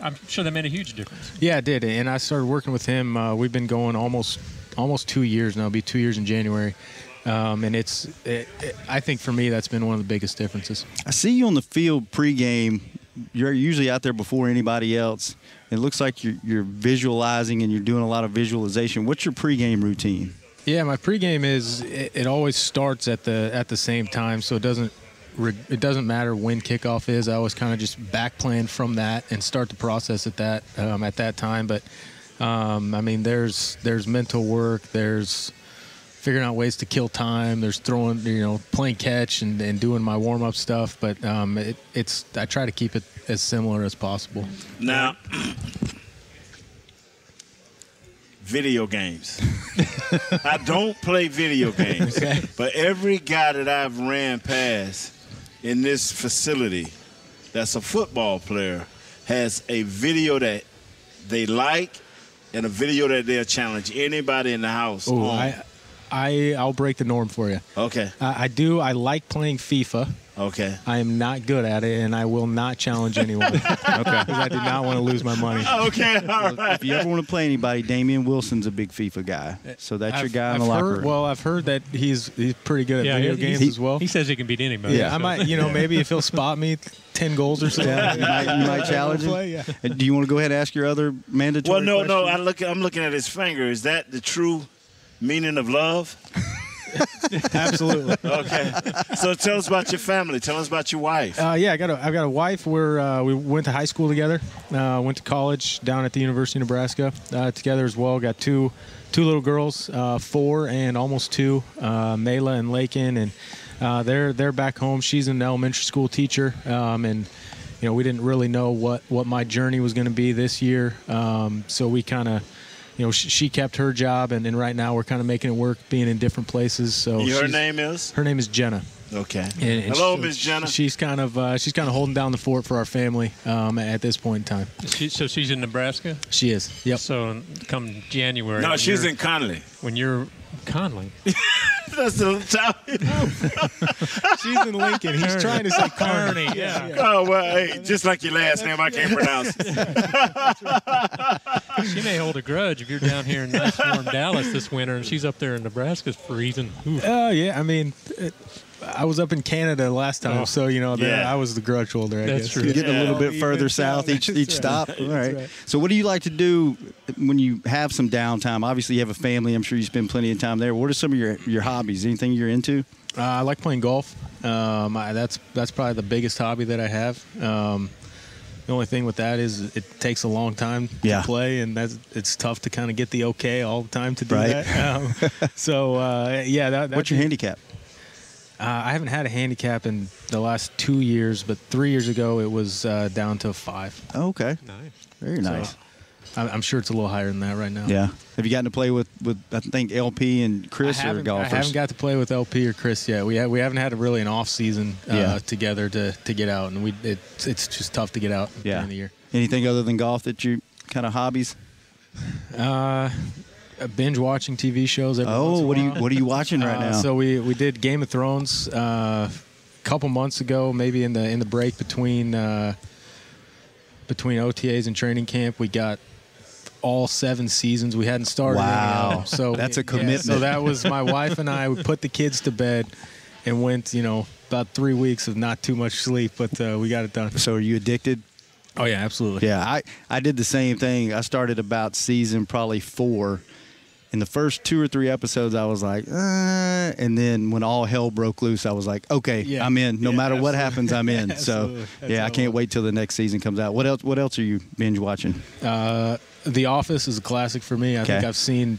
M: I'm sure that made a huge difference.
G: Yeah, it did, and I started working with him. We've been going almost 2 years now. It'll be 2 years in January. And I think for me, that's been one of the biggest differences.
E: I see you on the field pregame. You're usually out there before anybody else. It looks like you're visualizing and you're doing a lot of visualization. What's your pregame routine?
G: Yeah, my pregame it always starts at the same time, so it doesn't matter when kickoff is. I always kind of just back plan from that and start the process at that time. But there's mental work, there's figuring out ways to kill time, there's throwing, playing catch and doing my warm up stuff. But I try to keep it as similar as possible.
B: Now, video games. I don't play video games, but every guy that I've ran past in this facility that's a football player has a video that they like and a video that they'll challenge anybody in the house on.
G: I'll break the norm for you.
B: Okay.
G: I do. I like playing FIFA.
B: Okay.
G: I am not good at it, and I will not challenge anyone. Okay. Because I do not want to lose my money.
B: Okay. All right.
E: If you ever want to play anybody, Damian Wilson's a big FIFA guy. So that's your guy in the locker room.
G: Well, I've heard that he's pretty good at video games as well.
M: He says he can beat anybody.
G: Yeah, I might. Maybe if he'll spot me 10 goals or something.
E: Yeah, you might challenge him.
G: Yeah.
E: Do you want to go ahead and ask your other mandatory
B: question? No.
E: I'm
B: looking at his finger. Is that the true meaning of love?
G: Absolutely.
B: Okay. So tell us about your family. Tell us about your wife.
G: I've got a wife. We went to high school together. Went to college down at the University of Nebraska together as well. Got two little girls, 4 and almost 2, Mayla and Lakin, and they're back home. She's an elementary school teacher, and we didn't really know what my journey was going to be this year. So we kind of. She kept her job, and right now we're kind of making it work, being in different places. So
B: her name is?
G: Her name is Jenna.
B: Okay.
G: And
B: hello, Miss Jenna.
G: She's kind of holding down the fort for our family at this point in time.
M: So she's in Nebraska?
G: She is. Yep.
M: So come January.
B: No, she's in Conley.
M: When you're Conley.
B: That's the town.
G: She's in Lincoln. He's trying to say Kearney.
M: Yeah.
B: Oh, well, hey, just like your last name, I can't pronounce it.
M: She may hold a grudge if you're down here in nice warm Dallas this winter and she's up there in Nebraska freezing.
G: Oh, yeah. I mean, I was up in Canada last time, so, I was the grudge holder, I guess.
M: True.
E: You're getting a little bit further south each stop. All right.
G: Right.
E: So what do you like to do when you have some downtime? Obviously, you have a family. I'm sure you spend plenty of time there. What are some of your hobbies? Anything you're into?
G: I like playing golf. That's probably the biggest hobby that I have. The only thing with that is it takes a long time to play, and it's tough to kind of get the okay all the time to do that.
E: What's your handicap?
G: I haven't had a handicap in the last 2 years, but 3 years ago it was down to 5.
E: Oh, okay.
M: Nice.
E: Very nice.
G: So, I'm sure it's a little higher than that right now.
E: Yeah. Have you gotten to play with I think LP and Chris or golfers?
G: I haven't got to play with LP or Chris yet. We haven't had really an off season together to get out, and it's just tough to get out during the year.
E: Anything other than golf that you kind of hobbies?
G: Binge watching TV shows.
E: What are you watching right now?
G: So we did Game of Thrones a couple months ago, maybe in the break between OTAs and training camp. We got all 7 seasons. We hadn't started.
E: Wow.
G: So
E: that's a commitment.
G: So that was my wife and I. We put the kids to bed and went, about 3 weeks of not too much sleep, but we got it done.
E: So are you addicted?
G: Oh, yeah, absolutely.
E: Yeah, I did the same thing. I started about season probably 4. In the first 2 or 3 episodes, I was like, and then when all hell broke loose, I was like, okay, I'm in. No matter what happens, I'm in. So, I can't wait till the next season comes out. What else are you binge watching?
G: The Office is a classic for me. I think I've seen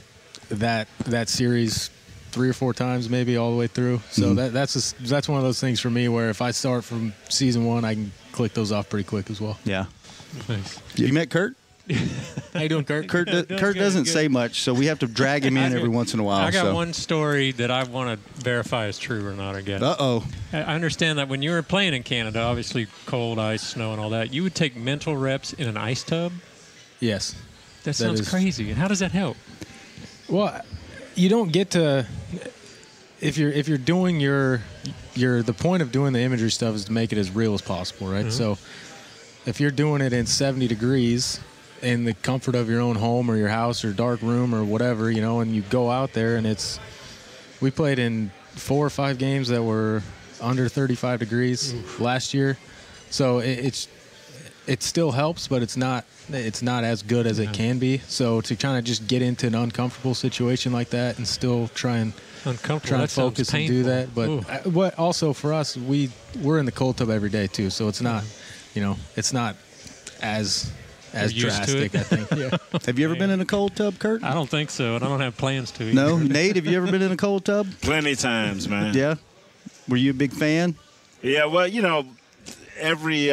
G: that series 3 or 4 times, maybe all the way through. So that's one of those things for me where if I start from season 1, I can click those off pretty quick as well.
E: Yeah.
G: Nice.
E: You met Kurt?
G: How you doing, Kurt?
E: Kurt doesn't say much, so we have to drag him in every once in a while.
M: I got one story that I want to verify is true or not, I guess.
E: Uh-oh.
M: I understand that when you were playing in Canada, obviously cold, ice, snow, and all that, you would take mental reps in an ice tub?
G: Yes.
M: That sounds crazy. And how does that help?
G: Well, you don't get to if you're doing the point of doing the imagery stuff is to make it as real as possible, right? Mm-hmm. So if you're doing it in 70 degrees in the comfort of your own home or your house or dark room or whatever, and you go out there and we played in 4 or 5 games that were under 35 degrees last year. So it still helps, but it's not as good as it can be. So to kind of just get into an uncomfortable situation like that and still try and focus and do that. But what also for us, we're in the cold tub every day too. So it's not, it's not as drastic, I think. Yeah.
E: Have you ever been in a cold tub, Kurt?
M: I don't think so, and I don't have plans to either.
E: No? Nate, have you ever been in a cold tub?
B: Plenty times, man.
E: Yeah? Were you a big fan?
B: Yeah, well, every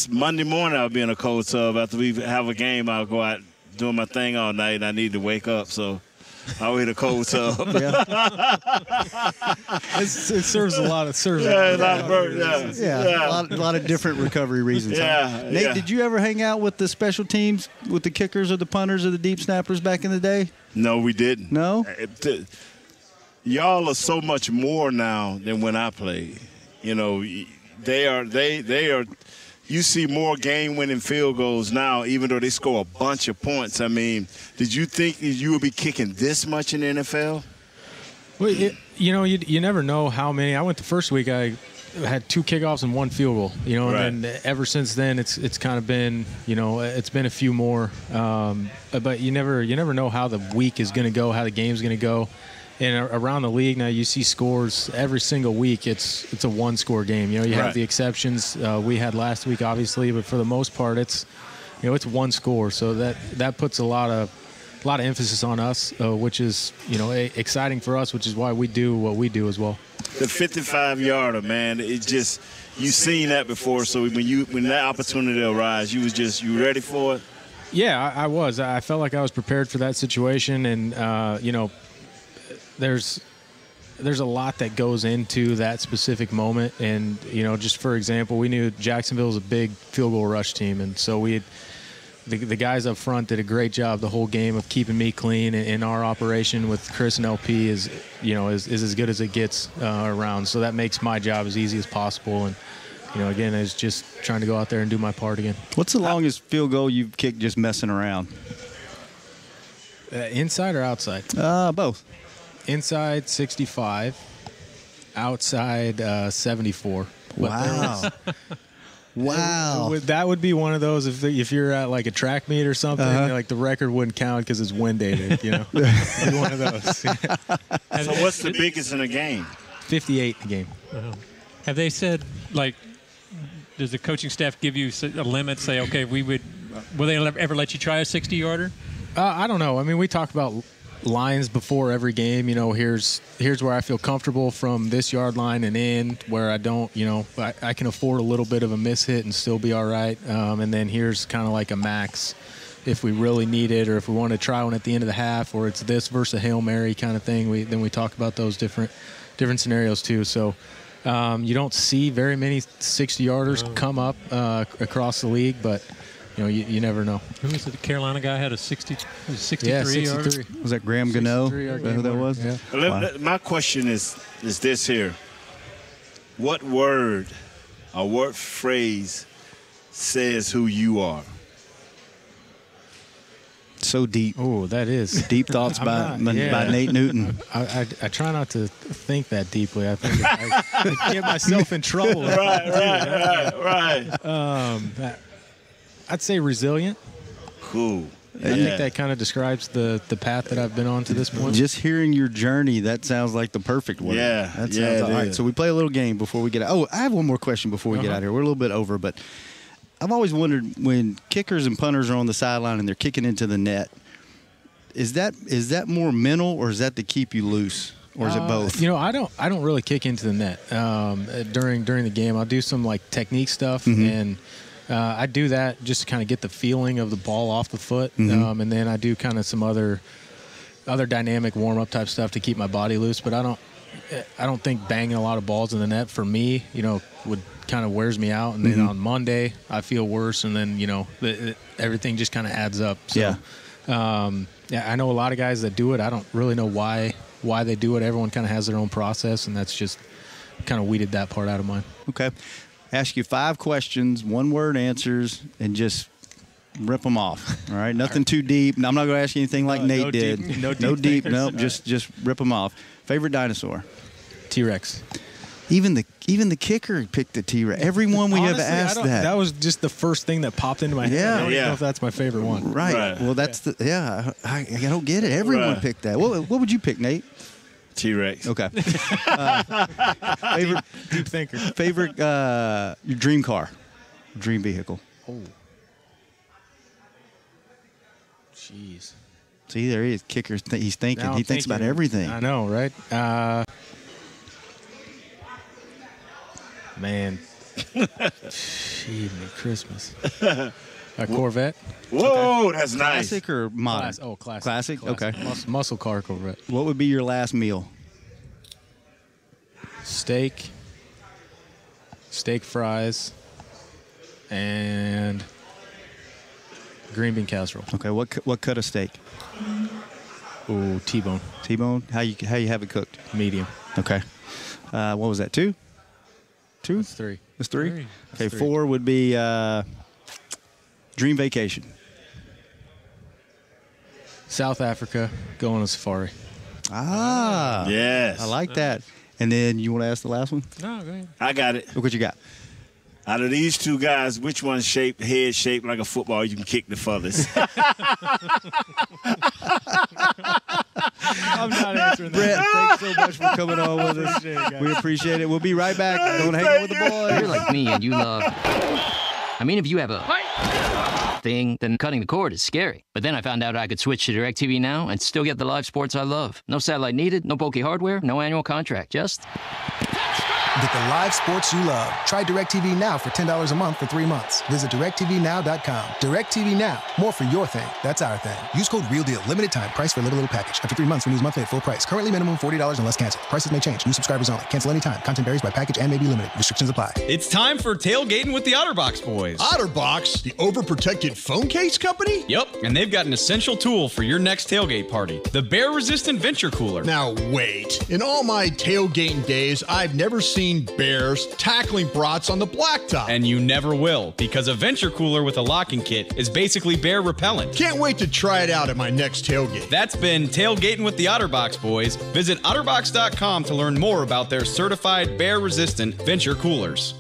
B: Monday morning I'll be in a cold tub. After we have a game, I'll go out doing my thing all night, and I need to wake up, so I'll hit a cold tub.
G: It serves a lot of
E: a lot of different recovery reasons.
B: Yeah,
E: Nate, did you ever hang out with the special teams, with the kickers or the punters or the deep snappers back in the day?
B: No, we didn't.
E: No?
B: Y'all are so much more now than when I played. They are. You see more game-winning field goals now, even though they score a bunch of points. I mean, did you think you would be kicking this much in the NFL?
G: Well, you never know how many. I went the first week, I had 2 kickoffs and 1 field goal. And then ever since then, it's kind of been, it's been a few more. But you never know how the week is going to go, how the game's going to go. And around the league now, you see scores every single week. It's a 1-score game. You have the exceptions we had last week, obviously, but for the most part, it's 1 score. So that puts a lot of emphasis on us, which is exciting for us, which is why we do what we do as well.
B: The 55-yarder, man, it just you've seen that before. So when that opportunity arises, you ready for it?
G: Yeah, I was. I felt like I was prepared for that situation, and there's a lot that goes into that specific moment. And, just for example, we knew Jacksonville was a big field goal rush team. And so the guys up front did a great job the whole game of keeping me clean. And our operation with Chris and LP is as good as it gets around. So that makes my job as easy as possible. And, again, it's just trying to go out there and do my part again.
E: What's the longest field goal you've kicked just messing around?
G: Inside or outside?
E: Both.
G: Inside 65, outside 74.
E: Wow. Wow.
G: That would be one of those if you're at like a track meet or something, like the record wouldn't count because it's wind dated, It'd be one of those.
B: So what's the biggest in a game?
G: 58 a game.
M: Have they said, does the coaching staff give you a limit, say, okay, will they ever let you try a 60-yarder?
G: I don't know. I mean, we talk about lines before every game. Here's where I feel comfortable from this yard line and in, where I don't, I can afford a little bit of a miss hit and still be all right. And then here's kind of like a max if we really need it, or if we want to try one at the end of the half, or it's this versus a Hail Mary kind of thing. Then we talk about those different scenarios too. So you don't see very many 60-yarders come up across the league, but you never know.
M: Who was it? The Carolina guy had a 63
G: Yeah, 63.
E: Was that Graham Gano? Is that who that was?
G: Yeah.
B: Wow. My question is this here. What word or what phrase says who you are?
E: so deep.
G: Oh, that is
E: deep thoughts by Nate Newton.
G: I try not to think that deeply. I think I get myself in trouble.
B: Right.
G: I'd say resilient.
B: Cool.
G: I think that kind of describes the path that I've been on to this point.
E: Just hearing your journey, that sounds like the perfect word.
B: Yeah.
E: That sounds all right. So we play a little game before we get out. Oh, I have one more question before we get out here. We're a little bit over, but I've always wondered when kickers and punters are on the sideline and they're kicking into the net, is that more mental or is that to keep you loose? Or is it both?
G: I don't really kick into the net during the game. I'll do some like technique stuff and I do that just to kind of get the feeling of the ball off the foot, and then I do kind of some other dynamic warm up type stuff to keep my body loose. But I don't think banging a lot of balls in the net for me, would kind of wears me out. And then on Monday I feel worse, and then everything just kind of adds up. So, I know a lot of guys that do it. I don't really know why they do it. Everyone kind of has their own process, and that's just kind of weeded that part out of mine.
E: Okay. Ask you 5 questions, 1-word answers, and just rip them off. All right, nothing too deep. Now, I'm not going to ask you anything like Nate did.
G: No deep.
E: Nope. Just rip them off. Favorite dinosaur?
G: T-Rex.
E: Even the kicker picked the T-Rex. Everyone we have asked that.
G: That was just the first thing that popped into my head. I don't even know if that's my favorite one.
E: Right. Well, that's I don't get it. Everyone picked that. What would you pick, Nate?
B: T-Rex.
E: Okay. Favorite
G: deep thinker.
E: Favorite your dream car, dream vehicle.
G: Oh. Jeez.
E: See, there he is. Kicker. He's thinking. He thinks about everything.
G: I know, right? Man. Gee, Christmas. A Corvette.
B: Whoa, that's nice.
E: Classic or modern?
G: Classic.
E: Classic? Okay.
G: Muscle car Corvette.
E: What would be your last meal?
G: Steak, fries, and green bean casserole.
E: Okay. What cut of steak?
G: Ooh, T-bone.
E: T-bone. How you have it cooked?
G: Medium.
E: Okay. What was that? 2? 2?
G: That's 3.
E: That's 3? Okay. 4 would be dream vacation.
G: South Africa, go on a safari.
E: Ah.
B: Yes.
E: I like that. And then you want to ask the last one?
M: No, go ahead.
B: I got it.
E: Look what you got.
B: Out of these 2 guys, which one's head shaped like a football you can kick the furthest?
G: I'm not answering that.
E: Brett, thanks so much for coming on with us. We appreciate it. We'll be right back. Don't hang with the boys.
N: You're like me and you love... I mean, if you have a thing, then cutting the cord is scary. But then I found out I could switch to DirecTV Now and still get the live sports I love. No satellite needed, no bulky hardware, no annual contract, just...
O: Get the live sports you love. Try DirecTV Now for $10 a month for 3 months. Visit DirecTVNow.com. DirecTV Now. More for your thing. That's our thing. Use code REALDEAL. Limited time. Price for a little package. After 3 months, renews monthly at full price. Currently minimum $40 unless canceled. Prices may change. New subscribers only. Cancel anytime. Content varies by package and may be limited. Restrictions apply.
P: It's time for Tailgating with the OtterBox Boys.
J: OtterBox? The overprotected phone case company?
P: Yep, and they've got an essential tool for your next tailgate party. The bear-resistant Venture Cooler.
J: Now wait. In all my tailgating days, I've never seen bears tackling brats on the blacktop.
P: And you never will, because a Venture Cooler with a locking kit is basically bear repellent.
J: Can't wait to try it out at my next tailgate.
P: That's been Tailgating with the OtterBox Boys. Visit OtterBox.com to learn more about their certified bear-resistant Venture Coolers.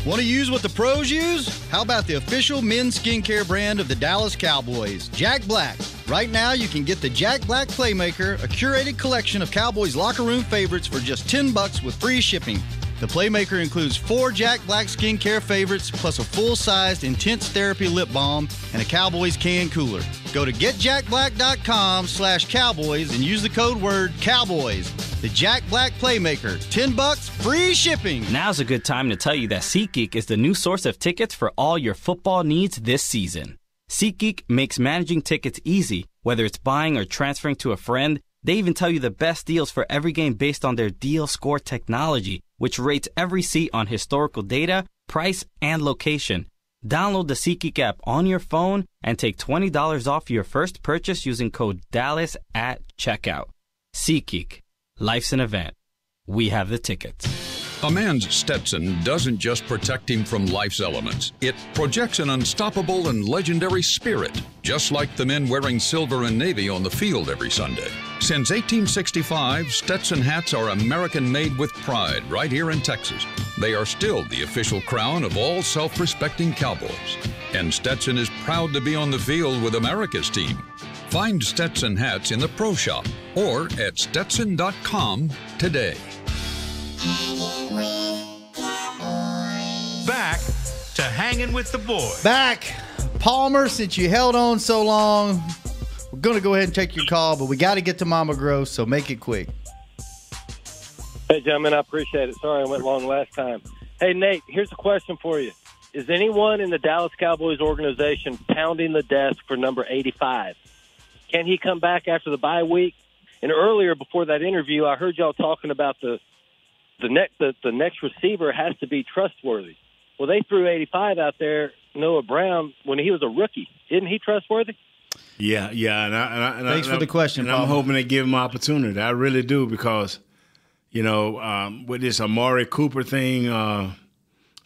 E: Want to use what the pros use? How about the official men's skincare brand of the Dallas Cowboys, Jack Black? Right now, you can get the Jack Black Playmaker, a curated collection of Cowboys locker room favorites for just $10 with free shipping. The Playmaker includes 4 Jack Black skincare favorites, plus a full-sized Intense Therapy lip balm and a Cowboys can cooler. Go to getjackblack.com/Cowboys and use the code word Cowboys. The Jack Black Playmaker, $10, free shipping.
Q: Now's a good time to tell you that SeatGeek is the new source of tickets for all your football needs this season. SeatGeek makes managing tickets easy, whether it's buying or transferring to a friend. They even tell you the best deals for every game based on their Deal Score technology, which rates every seat on historical data, price, and location. Download the SeatGeek app on your phone and take $20 off your first purchase using code Dallas at checkout. SeatGeek. Life's an event. We have the tickets.
I: A man's Stetson doesn't just protect him from life's elements. It projects an unstoppable and legendary spirit, just like the men wearing silver and navy on the field every Sunday. Since 1865, Stetson hats are American-made with pride right here in Texas. They are still the official crown of all self-respecting Cowboys. And Stetson is proud to be on the field with America's team. Find Stetson hats in the Pro Shop or at Stetson.com today.
A: Back to Hanging with the Boys.
E: Back. Palmer, since you held on so long, we're going to go ahead and take your call, but we got to get to Mama Gross, so make it quick.
R: Hey, gentlemen, I appreciate it. Sorry I went long last time. Hey, Nate, here's a question for you. Is anyone in the Dallas Cowboys organization pounding the desk for number 85? Can he come back after the bye week? And earlier, before that interview, I heard y'all talking about the next receiver has to be trustworthy. Well, they threw 85 out there, Noah Brown, when he was a rookie. Isn't he trustworthy?
B: Yeah.
E: Thanks for the question,
B: and I'm hoping they give him opportunity. I really do because, with this Amari Cooper thing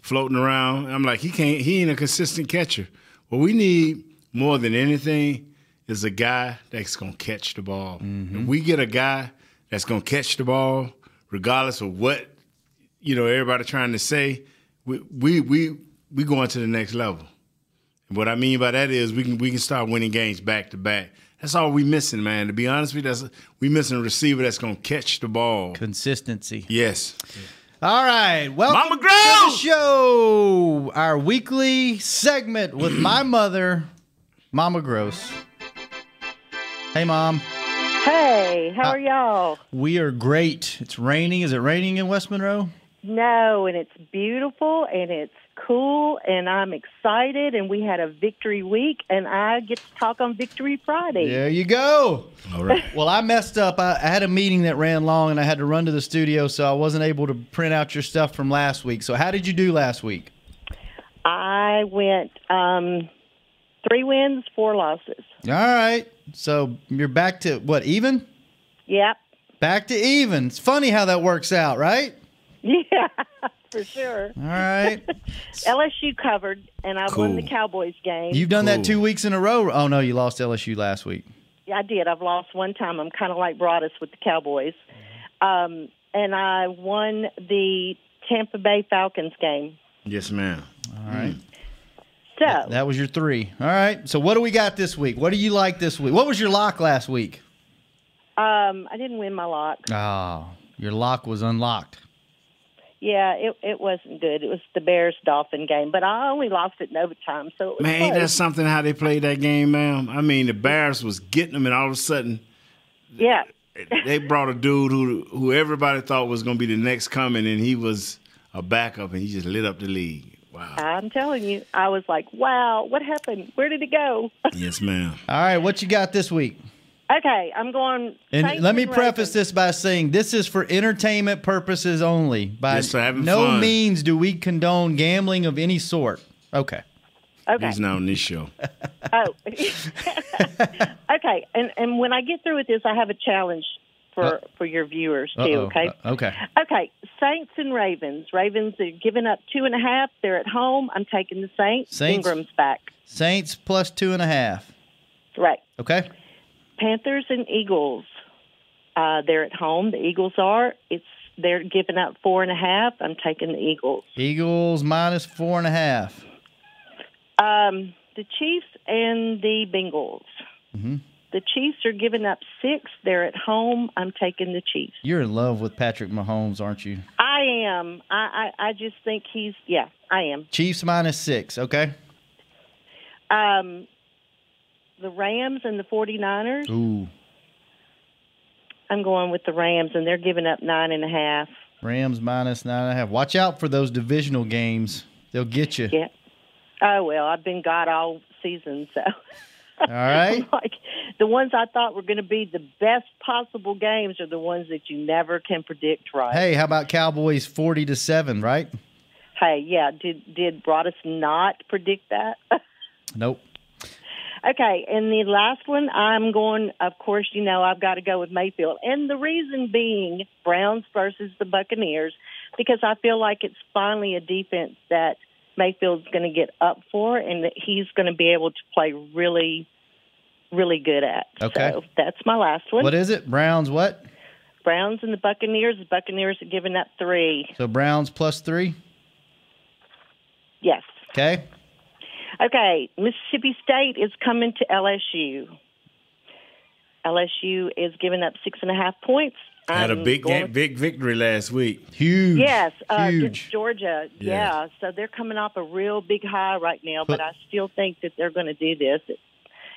B: floating around, I'm like, he ain't a consistent catcher. What we need more than anything is a guy that's going to catch the ball.
E: Mm-hmm.
B: If we get a guy that's going to catch the ball, regardless of what, everybody trying to say, we going to the next level. And what I mean by that is we can start winning games back to back. That's all we missing, man. To be honest with you, we missing a receiver that's going to catch the ball.
E: Consistency.
B: Yes.
E: All right. Welcome
B: Mama
E: to the show. Our weekly segment with my mother, Mama Gross. Hey, Mom.
S: Hey, how are y'all?
E: We are great. It's raining. Is it raining in West Monroe?
S: No, and it's beautiful, and it's cool, and I'm excited, and we had a victory week, and I get to talk on Victory Friday.
E: There you go.
B: All right.
E: Well, I messed up. I had a meeting that ran long, and I had to run to the studio, so I wasn't able to print out your stuff from last week. So how did you do last week?
S: I went 3 wins, 4 losses.
E: All right. So you're back to, what, even?
S: Yep.
E: Back to even. It's funny how that works out, right?
S: Yeah, for sure.
E: All right.
S: LSU covered, and I won the Cowboys game.
E: You've done that 2 weeks in a row. Oh, no, you lost LSU last week.
S: Yeah, I did. I've lost one time. I'm kind of like Broadus with the Cowboys. And I won the Tampa Bay Falcons game.
B: Yes, ma'am.
E: All right.
S: So
E: that was your 3. All right. So what do we got this week? What do you like this week? What was your lock last week?
S: I didn't win my lock.
E: Oh, your lock was unlocked.
S: Yeah, it wasn't good. It was the Bears-Dolphin game, but I only lost it in overtime, so it was
B: Man, ain't
S: close.
B: that something how they played that game, ma'am? I mean, the Bears was getting them, and all of a sudden,
S: yeah,
B: they brought a dude who everybody thought was going to be the next coming, and he was a backup, and he just lit up the league. Wow.
S: I'm telling you, I was like, wow, what happened? Where did it go?
B: Yes, ma'am.
E: All right, what you got this week?
S: Okay, I'm going.
E: And let me preface this by saying this is for entertainment purposes only. By
B: Just for having
E: no
B: fun.
E: means do we condone gambling of any sort. Okay.
S: Okay.
B: He's not on this show.
S: Oh. Okay, and when I get through with this, I have a challenge for your viewers too. Okay.
E: Okay.
S: Okay. Saints and Ravens. Ravens are giving up 2.5. They're at home. I'm taking the Saints.
E: Saints.
S: Ingram's back.
E: Saints plus 2.5.
S: Right.
E: Okay.
S: Panthers and Eagles. They're at home. The Eagles are. They're giving up 4.5. I'm taking the Eagles.
E: Eagles minus 4.5.
S: The Chiefs and the Bengals.
E: Mm-hmm.
S: The Chiefs are giving up 6. They're at home. I'm taking the Chiefs.
E: You're in love with Patrick Mahomes, aren't you?
S: I am. I just think I am.
E: Chiefs minus 6. Okay.
S: The Rams and the 49ers.
E: Ooh.
S: I'm going with the Rams, and they're giving up 9.5.
E: Rams minus 9.5. Watch out for those divisional games. They'll get you.
S: Yeah. Oh, well, I've been God all season, so.
E: All right.
S: Like, the ones I thought were going to be the best possible games are the ones that you never can predict right.
E: Hey, how about Cowboys 40-7, right?
S: Hey, yeah. Did Broadus not predict that?
E: Nope.
S: Okay, and the last one, I'm going, of course, I've got to go with Mayfield. And the reason being Browns versus the Buccaneers. because I feel like it's finally a defense that Mayfield's going to get up for and that he's going to be able to play really, really good at.
E: Okay.
S: So that's my last one.
E: What is it? Browns what?
S: Browns and the Buccaneers. The Buccaneers are giving up 3.
E: So Browns +3?
S: Yes.
E: Okay.
S: Okay, Mississippi State is coming to LSU. LSU is giving up 6.5 points.
B: Had a big victory last week.
E: Huge.
S: Yes,
E: Huge.
S: against Georgia. Yeah, so they're coming off a real big high right now, but I still think that they're going to do this.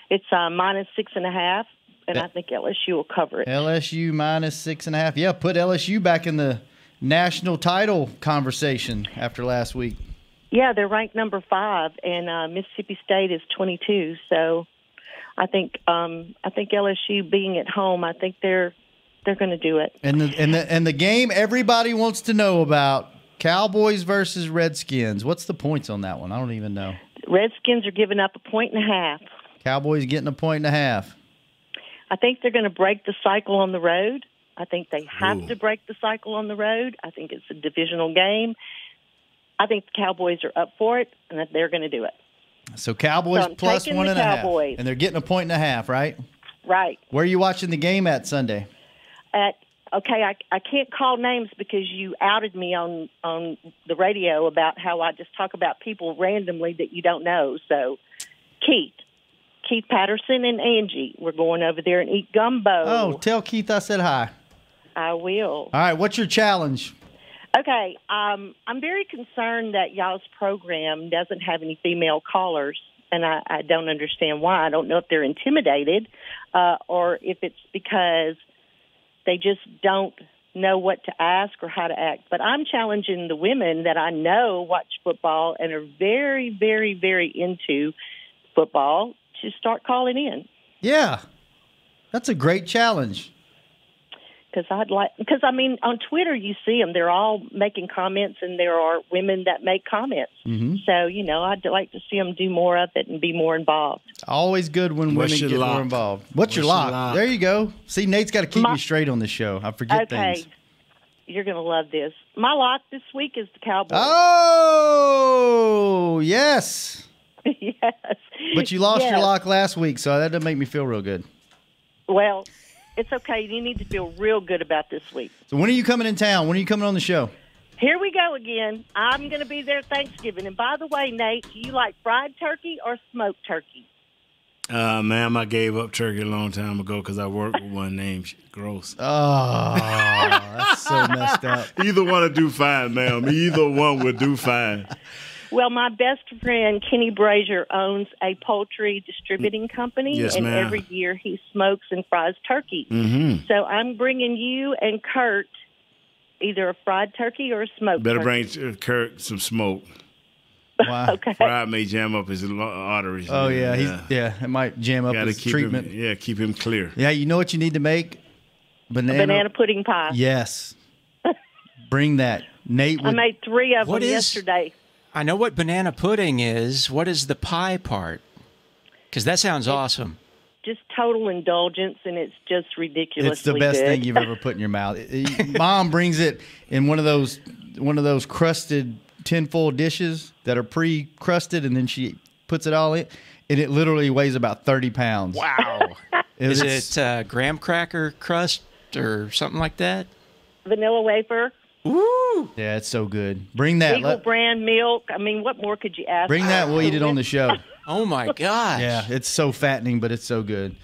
S: It's -6.5, and I think LSU will cover it.
E: LSU -6.5. Yeah, put LSU back in the national title conversation after last week.
S: Yeah, they're ranked number 5, and Mississippi State is 22. So I think LSU being at home, I think they're going to do it.
E: And the game everybody wants to know about, Cowboys versus Redskins. What's the points on that one? I don't even know.
S: Redskins are giving up 1.5.
E: Cowboys getting 1.5.
S: I think they're going to break the cycle on the road. I think they have to break the cycle on the road. I think it's a divisional game. I think the Cowboys are up for it, and that they're going to do it.
E: So Cowboys
S: I'm
E: plus
S: taking
E: 1.5.
S: the Cowboys.
E: And they're getting 1.5, right?
S: Right.
E: Where are you watching the game at Sunday?
S: Okay, I can't call names because you outed me on the radio about how I just talk about people randomly that you don't know. So Keith Patterson and Angie, we're going over there and eat gumbo.
E: Oh, tell Keith I said hi.
S: I will.
E: All right, what's your challenge?
S: Okay, I'm very concerned that y'all's program doesn't have any female callers, and I don't understand why. I don't know if they're intimidated or if it's because they just don't know what to ask or how to act. But I'm challenging the women that I know watch football and are very, very, very into football to start calling in.
E: Yeah, that's a great challenge.
S: Because I mean, on Twitter you see them; they're all making comments, and there are women that make comments.
E: Mm-hmm.
S: So I'd like to see them do more of it and be more involved.
E: Always good when women get more involved. What's your lock? There you go. See, Nate's got to keep me straight on the show. I forget things.
S: Okay, you're going to love this. My lock this week is the Cowboys.
E: Oh, yes.
S: Yes.
E: But you lost your lock last week, so that doesn't make me feel real good.
S: Well, it's okay. You need to feel real good about this week.
E: So when are you coming in town? When are you coming on the show?
S: Here we go again. I'm going to be there Thanksgiving. And by the way, Nate, do you like fried turkey or smoked turkey?
B: Ma'am, I gave up turkey a long time ago because I worked with one named Gross.
E: Oh, that's so messed up.
B: Either one would do fine, ma'am. Either one would do fine.
S: Well, my best friend, Kenny Brazier, owns a poultry distributing company,
B: yes,
S: and
B: ma'am.
S: every year he smokes and fries turkey.
B: Mm-hmm.
S: So I'm bringing you and Kurt either a fried turkey or a smoked
B: Better
S: turkey.
B: bring Kurt some smoke.
E: Wow.
S: Okay.
B: Fried may jam up his arteries.
E: Oh, yeah. It might jam up his treatment.
B: Keep him clear.
E: Yeah, you know what you need to make?
S: Banana pudding pie.
E: Yes. Bring that. Nate.
S: I made 3 of
T: What
S: them
T: is-
S: yesterday.
T: I know what banana pudding is. What is the pie part? Because that sounds awesome.
S: Just total indulgence, and it's just ridiculously
E: It's the best
S: good.
E: thing you've ever put in your mouth. Mom brings it in one of those crusted tinfoil dishes that are pre-crusted, and then she puts it all in, and it literally weighs about 30 pounds.
T: Wow. Is it graham cracker crust or something like that?
S: Vanilla wafer.
T: Ooh.
E: Yeah, it's so good. Bring that.
S: Eagle brand milk. I mean, what more could you ask
E: Bring that.
S: for?
E: We'll eat it on the show.
T: Oh, my gosh.
E: Yeah, it's so fattening, but it's so good.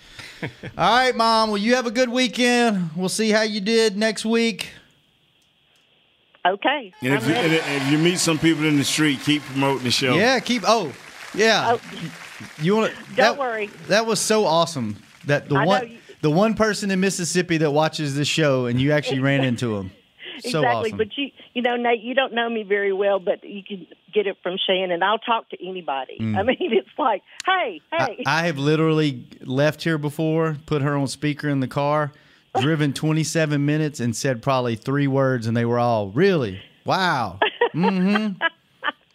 E: All right, Mom. Well, you have a good weekend. We'll see how you did next week.
S: Okay.
B: And if you meet some people in the street, keep promoting the show.
E: Yeah, You want to?
S: Don't worry.
E: That was so awesome. That the one person in Mississippi that watches this show, and you actually ran into him. So
S: exactly,
E: awesome.
S: but Nate, you don't know me very well, but you can get it from Shannon. I'll talk to anybody. I mean, it's like, hey.
E: I have literally left here before, put her on speaker in the car, driven 27 minutes, and said probably 3 words, and they were all, really? Wow. Mm-hmm.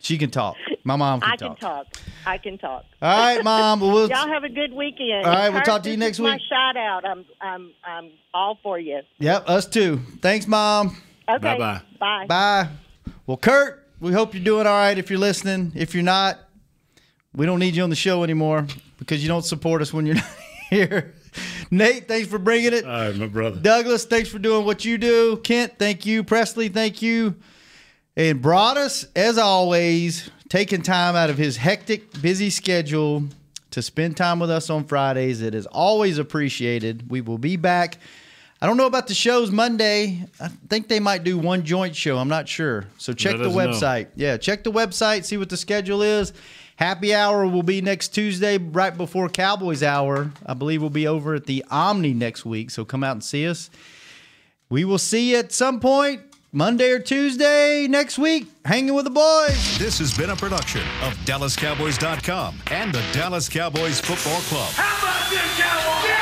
E: She can talk. My mom can talk.
S: I can talk.
E: All right, Mom. Well,
S: y'all have a good weekend.
E: All right, we'll
S: Kurt,
E: talk to you
S: this
E: next
S: is my
E: week.
S: shout out. I'm all for you.
E: Yep, us too. Thanks, Mom.
S: Okay.
B: Bye-bye.
S: Bye.
E: Bye. Well, Kurt, we hope you're doing all right if you're listening. If you're not, we don't need you on the show anymore because you don't support us when you're not here. Nate, thanks for bringing it.
B: All right, my brother.
E: Douglas, thanks for doing what you do. Kent, thank you. Presley, thank you. And Broadus, as always, taking time out of his hectic, busy schedule to spend time with us on Fridays. It is always appreciated. We will be back. I don't know about the shows Monday. I think they might do one joint show. I'm not sure. So check the website. Yeah, check the website, see what the schedule is. Happy Hour will be next Tuesday right before Cowboys Hour. I believe we'll be over at the Omni next week, so come out and see us. We will see you at some point, Monday or Tuesday next week, Hanging with the Boys.
A: This has been a production of DallasCowboys.com and the Dallas Cowboys Football Club.
D: How about this, Cowboys?